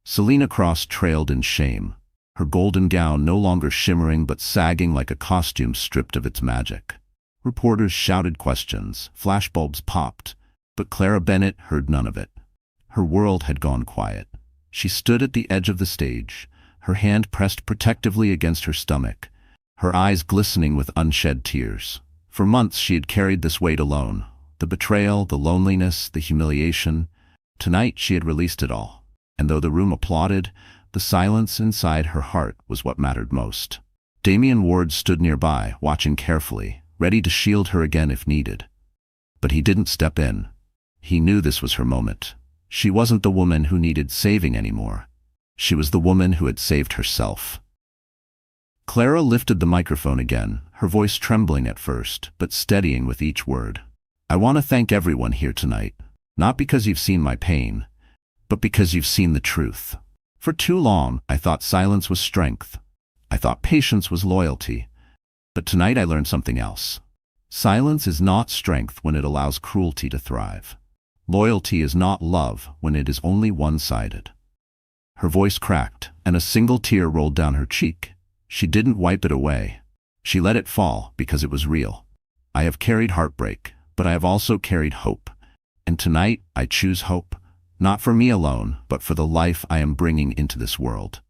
Selena Cross trailed in shame, her golden gown no longer shimmering but sagging like a costume stripped of its magic. Reporters shouted questions, flashbulbs popped, but Clara Bennett heard none of it. Her world had gone quiet. She stood at the edge of the stage, her hand pressed protectively against her stomach, her eyes glistening with unshed tears. For months she had carried this weight alone, the betrayal, the loneliness, the humiliation. Tonight she had released it all, and though the room applauded, the silence inside her heart was what mattered most. Damien Ward stood nearby, watching carefully, ready to shield her again if needed. But he didn't step in. He knew this was her moment. She wasn't the woman who needed saving anymore. She was the woman who had saved herself. Clara lifted the microphone again, her voice trembling at first, but steadying with each word. I want to thank everyone here tonight, not because you've seen my pain, but because you've seen the truth. For too long, I thought silence was strength. I thought patience was loyalty. But tonight I learned something else. Silence is not strength when it allows cruelty to thrive. Loyalty is not love when it is only one-sided. Her voice cracked, and a single tear rolled down her cheek. She didn't wipe it away. She let it fall because it was real. I have carried heartbreak, but I have also carried hope. And tonight I choose hope, not for me alone, but for the life I am bringing into this world.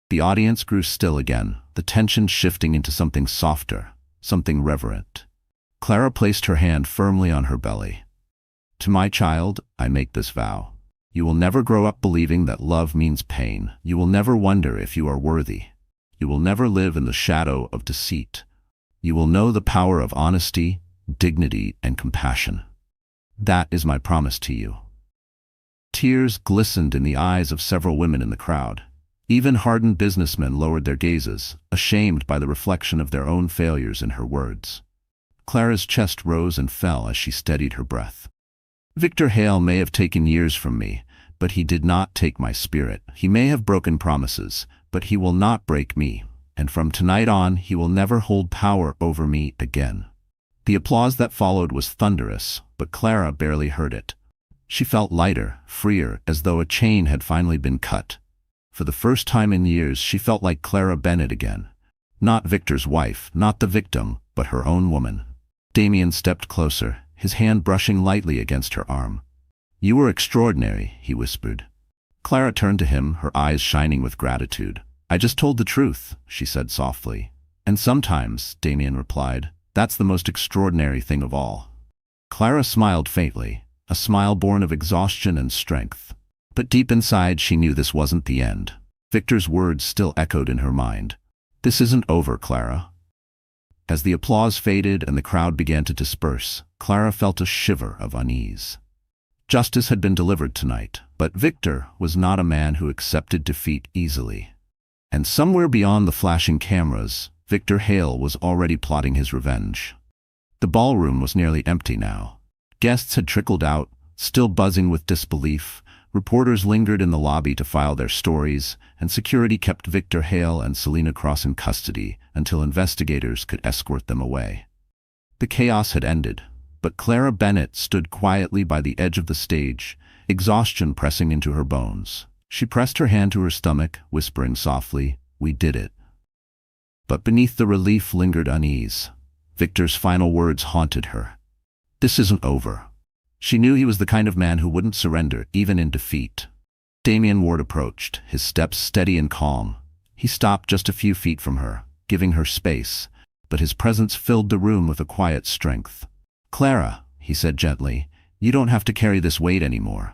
The audience grew still again, the tension shifting into something softer, something reverent. Clara placed her hand firmly on her belly. To my child, I make this vow. You will never grow up believing that love means pain. You will never wonder if you are worthy. You will never live in the shadow of deceit. You will know the power of honesty, dignity, and compassion. That is my promise to you. Tears glistened in the eyes of several women in the crowd. Even hardened businessmen lowered their gazes, ashamed by the reflection of their own failures in her words. Clara's chest rose and fell as she steadied her breath. Victor Hale may have taken years from me, but he did not take my spirit. He may have broken promises, but he will not break me, and from tonight on he will never hold power over me again. The applause that followed was thunderous, but Clara barely heard it. She felt lighter, freer, as though a chain had finally been cut. For the first time in years she felt like Clara Bennett again. Not Victor's wife, not the victim, but her own woman. Damien stepped closer, his hand brushing lightly against her arm. "You were extraordinary," he whispered. Clara turned to him, her eyes shining with gratitude. "I just told the truth," she said softly. "And sometimes," Damien replied, "that's the most extraordinary thing of all." Clara smiled faintly, a smile born of exhaustion and strength. But deep inside she knew this wasn't the end. Victor's words still echoed in her mind. "This isn't over, Clara." As the applause faded and the crowd began to disperse, Clara felt a shiver of unease. Justice had been delivered tonight, but Victor was not a man who accepted defeat easily. And somewhere beyond the flashing cameras, Victor Hale was already plotting his revenge. The ballroom was nearly empty now. Guests had trickled out, still buzzing with disbelief. Reporters lingered in the lobby to file their stories, and security kept Victor Hale and Selena Cross in custody until investigators could escort them away. The chaos had ended, but Clara Bennett stood quietly by the edge of the stage, exhaustion pressing into her bones. She pressed her hand to her stomach, whispering softly, "We did it." But beneath the relief lingered unease. Victor's final words haunted her. "This isn't over." She knew he was the kind of man who wouldn't surrender, even in defeat. Damien Ward approached, his steps steady and calm. He stopped just a few feet from her, giving her space, but his presence filled the room with a quiet strength. "Clara," he said gently, "you don't have to carry this weight anymore.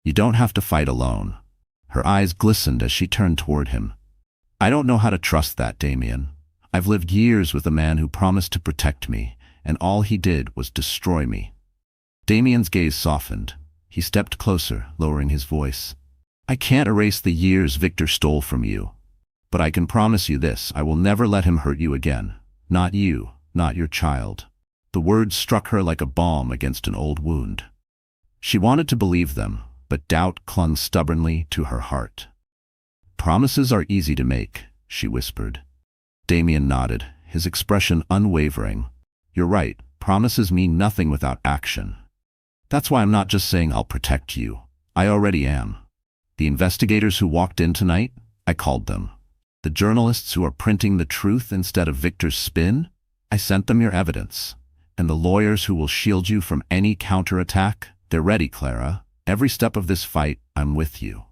You don't have to fight alone." Her eyes glistened as she turned toward him. "I don't know how to trust that, Damien. I've lived years with a man who promised to protect me, and all he did was destroy me." Damien's gaze softened. He stepped closer, lowering his voice. "I can't erase the years Victor stole from you. But I can promise you this, I will never let him hurt you again. Not you, not your child." The words struck her like a balm against an old wound. She wanted to believe them, but doubt clung stubbornly to her heart. "Promises are easy to make," she whispered. Damien nodded, his expression unwavering. "You're right, promises mean nothing without action. That's why I'm not just saying I'll protect you. I already am. The investigators who walked in tonight, I called them. The journalists who are printing the truth instead of Victor's spin, I sent them your evidence. And the lawyers who will shield you from any counterattack, they're ready, Clara. Every step of this fight, I'm with you."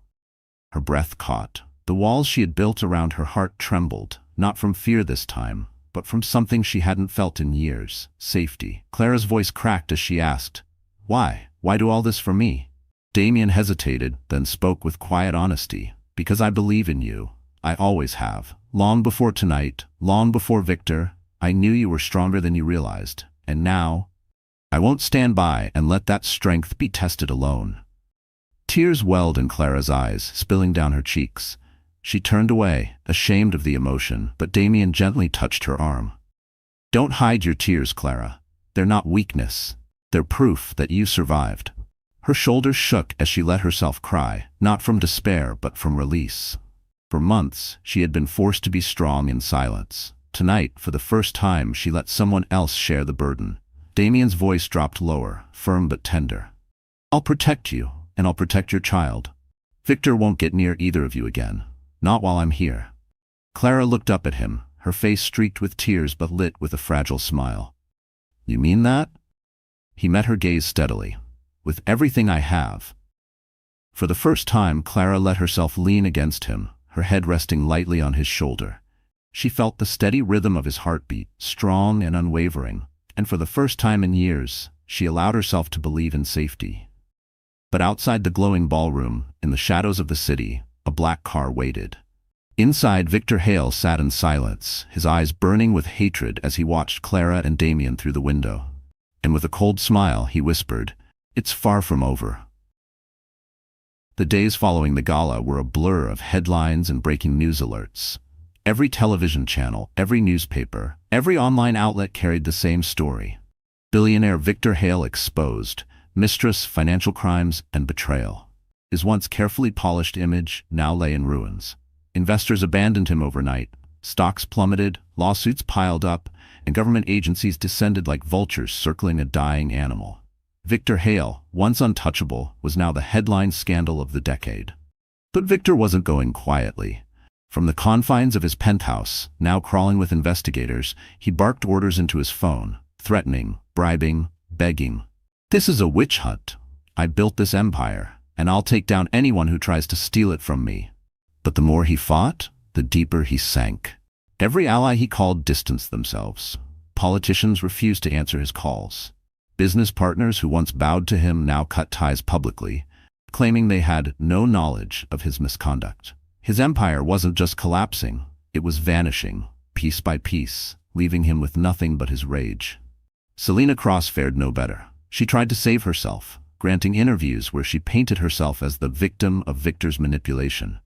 Her breath caught. The walls she had built around her heart trembled, not from fear this time, but from something she hadn't felt in years, safety. Clara's voice cracked as she asked, "Why? Why do all this for me?" Damien hesitated, then spoke with quiet honesty. "Because I believe in you. I always have. Long before tonight, long before Victor, I knew you were stronger than you realized. And now, I won't stand by and let that strength be tested alone." Tears welled in Clara's eyes, spilling down her cheeks. She turned away, ashamed of the emotion, but Damien gently touched her arm. "Don't hide your tears, Clara. They're not weakness. They're proof that you survived." Her shoulders shook as she let herself cry, not from despair but from release. For months, she had been forced to be strong in silence. Tonight, for the first time, she let someone else share the burden. Damien's voice dropped lower, firm but tender. "I'll protect you, and I'll protect your child. Victor won't get near either of you again. Not while I'm here." Clara looked up at him, her face streaked with tears but lit with a fragile smile. "You mean that?" He met her gaze steadily. "With everything I have." For the first time, Clara let herself lean against him, her head resting lightly on his shoulder. She felt the steady rhythm of his heartbeat, strong and unwavering, and for the first time in years, she allowed herself to believe in safety. But outside the glowing ballroom, in the shadows of the city, a black car waited. Inside, Victor Hale sat in silence, his eyes burning with hatred as he watched Clara and Damien through the window. And with a cold smile, he whispered, "It's far from over." The days following the gala were a blur of headlines and breaking news alerts. Every television channel, every newspaper, every online outlet carried the same story. Billionaire Victor Hale exposed, Mistress, financial crimes, and betrayal. His once carefully polished image now lay in ruins. Investors abandoned him overnight. Stocks plummeted, lawsuits piled up, and government agencies descended like vultures circling a dying animal. Victor Hale, once untouchable, was now the headline scandal of the decade. But Victor wasn't going quietly. From the confines of his penthouse, now crawling with investigators, he barked orders into his phone, threatening, bribing, begging. "This is a witch hunt. I built this empire, and I'll take down anyone who tries to steal it from me." But the more he fought, the deeper he sank. Every ally he called distanced themselves. Politicians refused to answer his calls. Business partners who once bowed to him now cut ties publicly, claiming they had no knowledge of his misconduct. His empire wasn't just collapsing, it was vanishing, piece by piece, leaving him with nothing but his rage. Selena Cross fared no better. She tried to save herself, granting interviews where she painted herself as the victim of Victor's manipulation.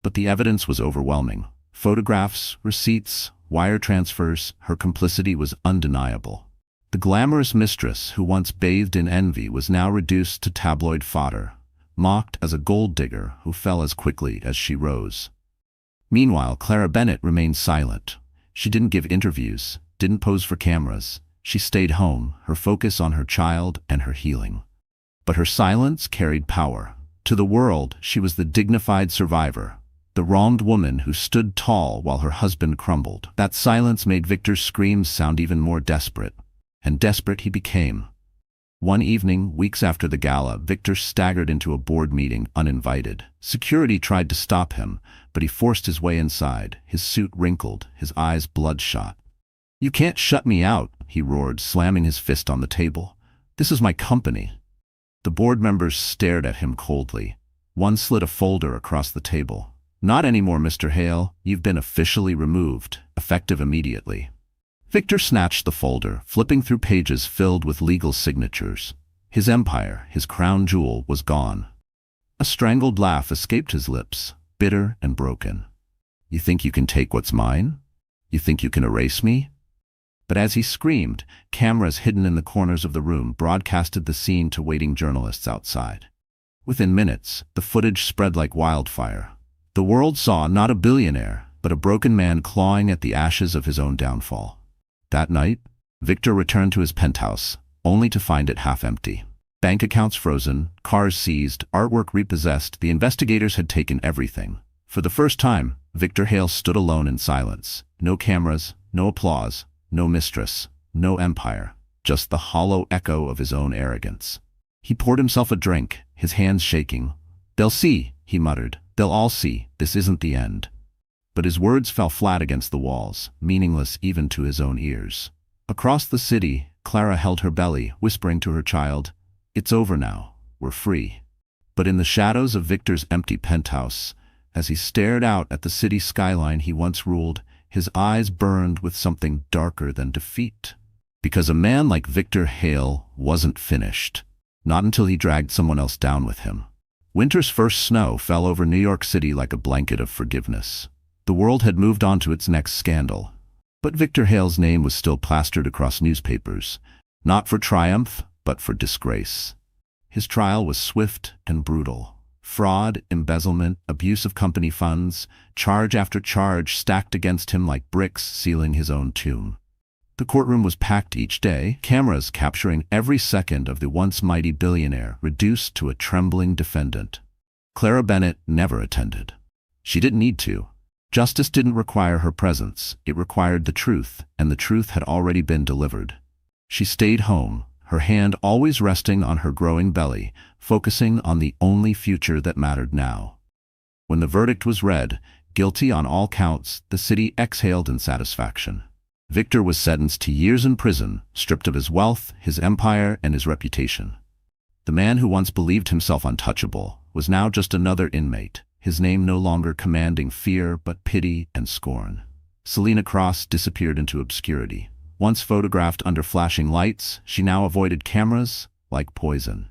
But the evidence was overwhelming. Photographs, receipts, wire transfers, her complicity was undeniable. The glamorous mistress who once bathed in envy was now reduced to tabloid fodder, mocked as a gold digger who fell as quickly as she rose. Meanwhile, Clara Bennett remained silent. She didn't give interviews, didn't pose for cameras. She stayed home, her focus on her child and her healing. But her silence carried power. To the world, she was the dignified survivor, the wronged woman who stood tall while her husband crumbled. That silence made Victor's screams sound even more desperate. And desperate he became. One evening, weeks after the gala, Victor staggered into a board meeting uninvited. Security tried to stop him, but he forced his way inside, his suit wrinkled, his eyes bloodshot. "You can't shut me out," he roared, slamming his fist on the table. "This is my company." The board members stared at him coldly. One slid a folder across the table. "Not anymore, Mr. Hale. You've been officially removed, effective immediately." Victor snatched the folder, flipping through pages filled with legal signatures. His empire, his crown jewel, was gone. A strangled laugh escaped his lips, bitter and broken. "You think you can take what's mine? You think you can erase me?" But as he screamed, cameras hidden in the corners of the room broadcasted the scene to waiting journalists outside. Within minutes, the footage spread like wildfire. The world saw not a billionaire, but a broken man clawing at the ashes of his own downfall. That night, Victor returned to his penthouse, only to find it half empty. Bank accounts frozen, cars seized, artwork repossessed. The investigators had taken everything. For the first time, Victor Hale stood alone in silence. No cameras, no applause, no mistress, no empire, just the hollow echo of his own arrogance. He poured himself a drink, his hands shaking. "They'll see," he muttered. "They'll all see. This isn't the end." But his words fell flat against the walls, meaningless even to his own ears. Across the city, Clara held her belly, whispering to her child, "It's over now. We're free." But in the shadows of Victor's empty penthouse, as he stared out at the city skyline he once ruled, his eyes burned with something darker than defeat. Because a man like Victor Hale wasn't finished. Not until he dragged someone else down with him. Winter's first snow fell over New York City like a blanket of forgiveness. The world had moved on to its next scandal. But Victor Hale's name was still plastered across newspapers. Not for triumph, but for disgrace. His trial was swift and brutal. Fraud, embezzlement, abuse of company funds, charge after charge stacked against him like bricks sealing his own tomb. The courtroom was packed each day, cameras capturing every second of the once mighty billionaire reduced to a trembling defendant. Clara Bennett never attended. She didn't need to. Justice didn't require her presence, it required the truth, and the truth had already been delivered. She stayed home, her hand always resting on her growing belly, focusing on the only future that mattered now. When the verdict was read, guilty on all counts, the city exhaled in satisfaction. Victor was sentenced to years in prison, stripped of his wealth, his empire, and his reputation. The man who once believed himself untouchable was now just another inmate, his name no longer commanding fear but pity and scorn. Selena Cross disappeared into obscurity. Once photographed under flashing lights, she now avoided cameras like poison.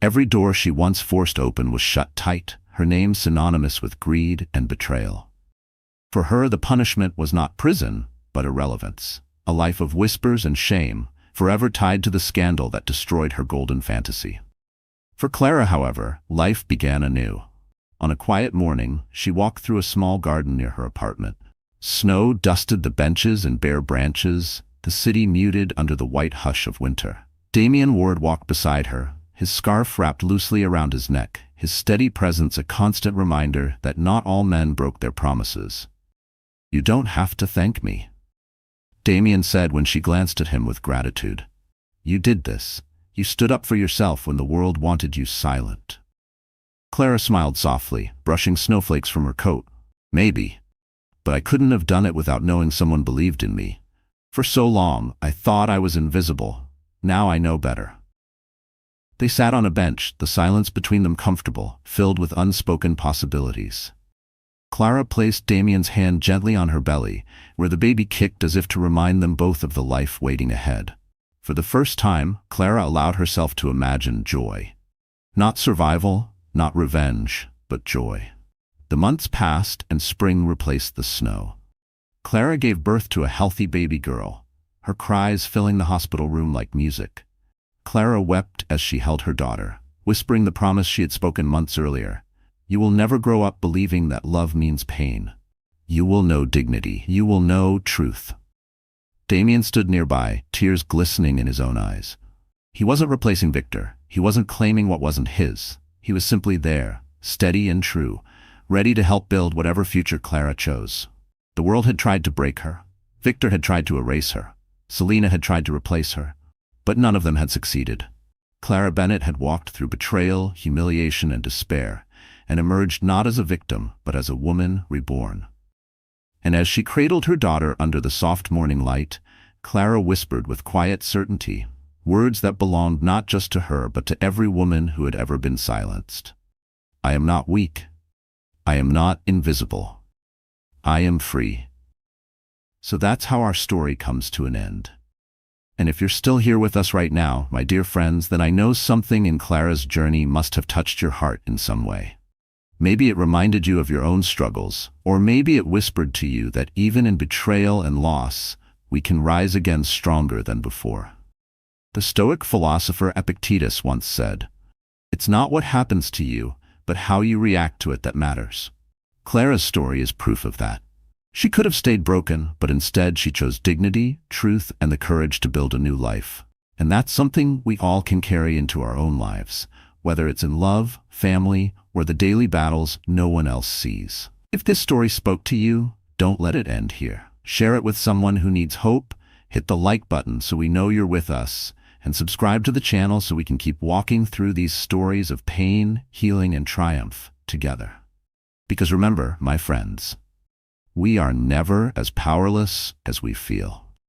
Every door she once forced open was shut tight, her name synonymous with greed and betrayal. For her, the punishment was not prison, but irrelevance, a life of whispers and shame, forever tied to the scandal that destroyed her golden fantasy. For Clara, however, life began anew. On a quiet morning, she walked through a small garden near her apartment. Snow dusted the benches and bare branches, the city muted under the white hush of winter. Damian Ward walked beside her, his scarf wrapped loosely around his neck, his steady presence a constant reminder that not all men broke their promises. "You don't have to thank me," Damian said when she glanced at him with gratitude. "You did this. You stood up for yourself when the world wanted you silent." Clara smiled softly, brushing snowflakes from her coat. "Maybe. But I couldn't have done it without knowing someone believed in me. For so long, I thought I was invisible. Now I know better." They sat on a bench, the silence between them comfortable, filled with unspoken possibilities. Clara placed Damian's hand gently on her belly, where the baby kicked as if to remind them both of the life waiting ahead. For the first time, Clara allowed herself to imagine joy. Not survival, not revenge, but joy. The months passed and spring replaced the snow. Clara gave birth to a healthy baby girl, her cries filling the hospital room like music. Clara wept as she held her daughter, whispering the promise she had spoken months earlier. "You will never grow up believing that love means pain. You will know dignity. You will know truth." Damian stood nearby, tears glistening in his own eyes. He wasn't replacing Victor. He wasn't claiming what wasn't his. He was simply there, steady and true, ready to help build whatever future Clara chose. The world had tried to break her. Victor had tried to erase her. Selena had tried to replace her. But none of them had succeeded. Clara Bennett had walked through betrayal, humiliation, and despair, and emerged not as a victim, but as a woman reborn. And as she cradled her daughter under the soft morning light, Clara whispered with quiet certainty, words that belonged not just to her, but to every woman who had ever been silenced. "I am not weak. I am not invisible. I am free." So that's how our story comes to an end. And if you're still here with us right now, my dear friends, then I know something in Clara's journey must have touched your heart in some way. Maybe it reminded you of your own struggles, or maybe it whispered to you that even in betrayal and loss, we can rise again stronger than before. The Stoic philosopher Epictetus once said, "It's not what happens to you, but how you react to it that matters." Clara's story is proof of that. She could have stayed broken, but instead she chose dignity, truth, and the courage to build a new life. And that's something we all can carry into our own lives, whether it's in love, family, or the daily battles no one else sees. If this story spoke to you, don't let it end here. Share it with someone who needs hope, hit the like button so we know you're with us, and subscribe to the channel so we can keep walking through these stories of pain, healing, and triumph together. Because remember, my friends, we are never as powerless as we feel.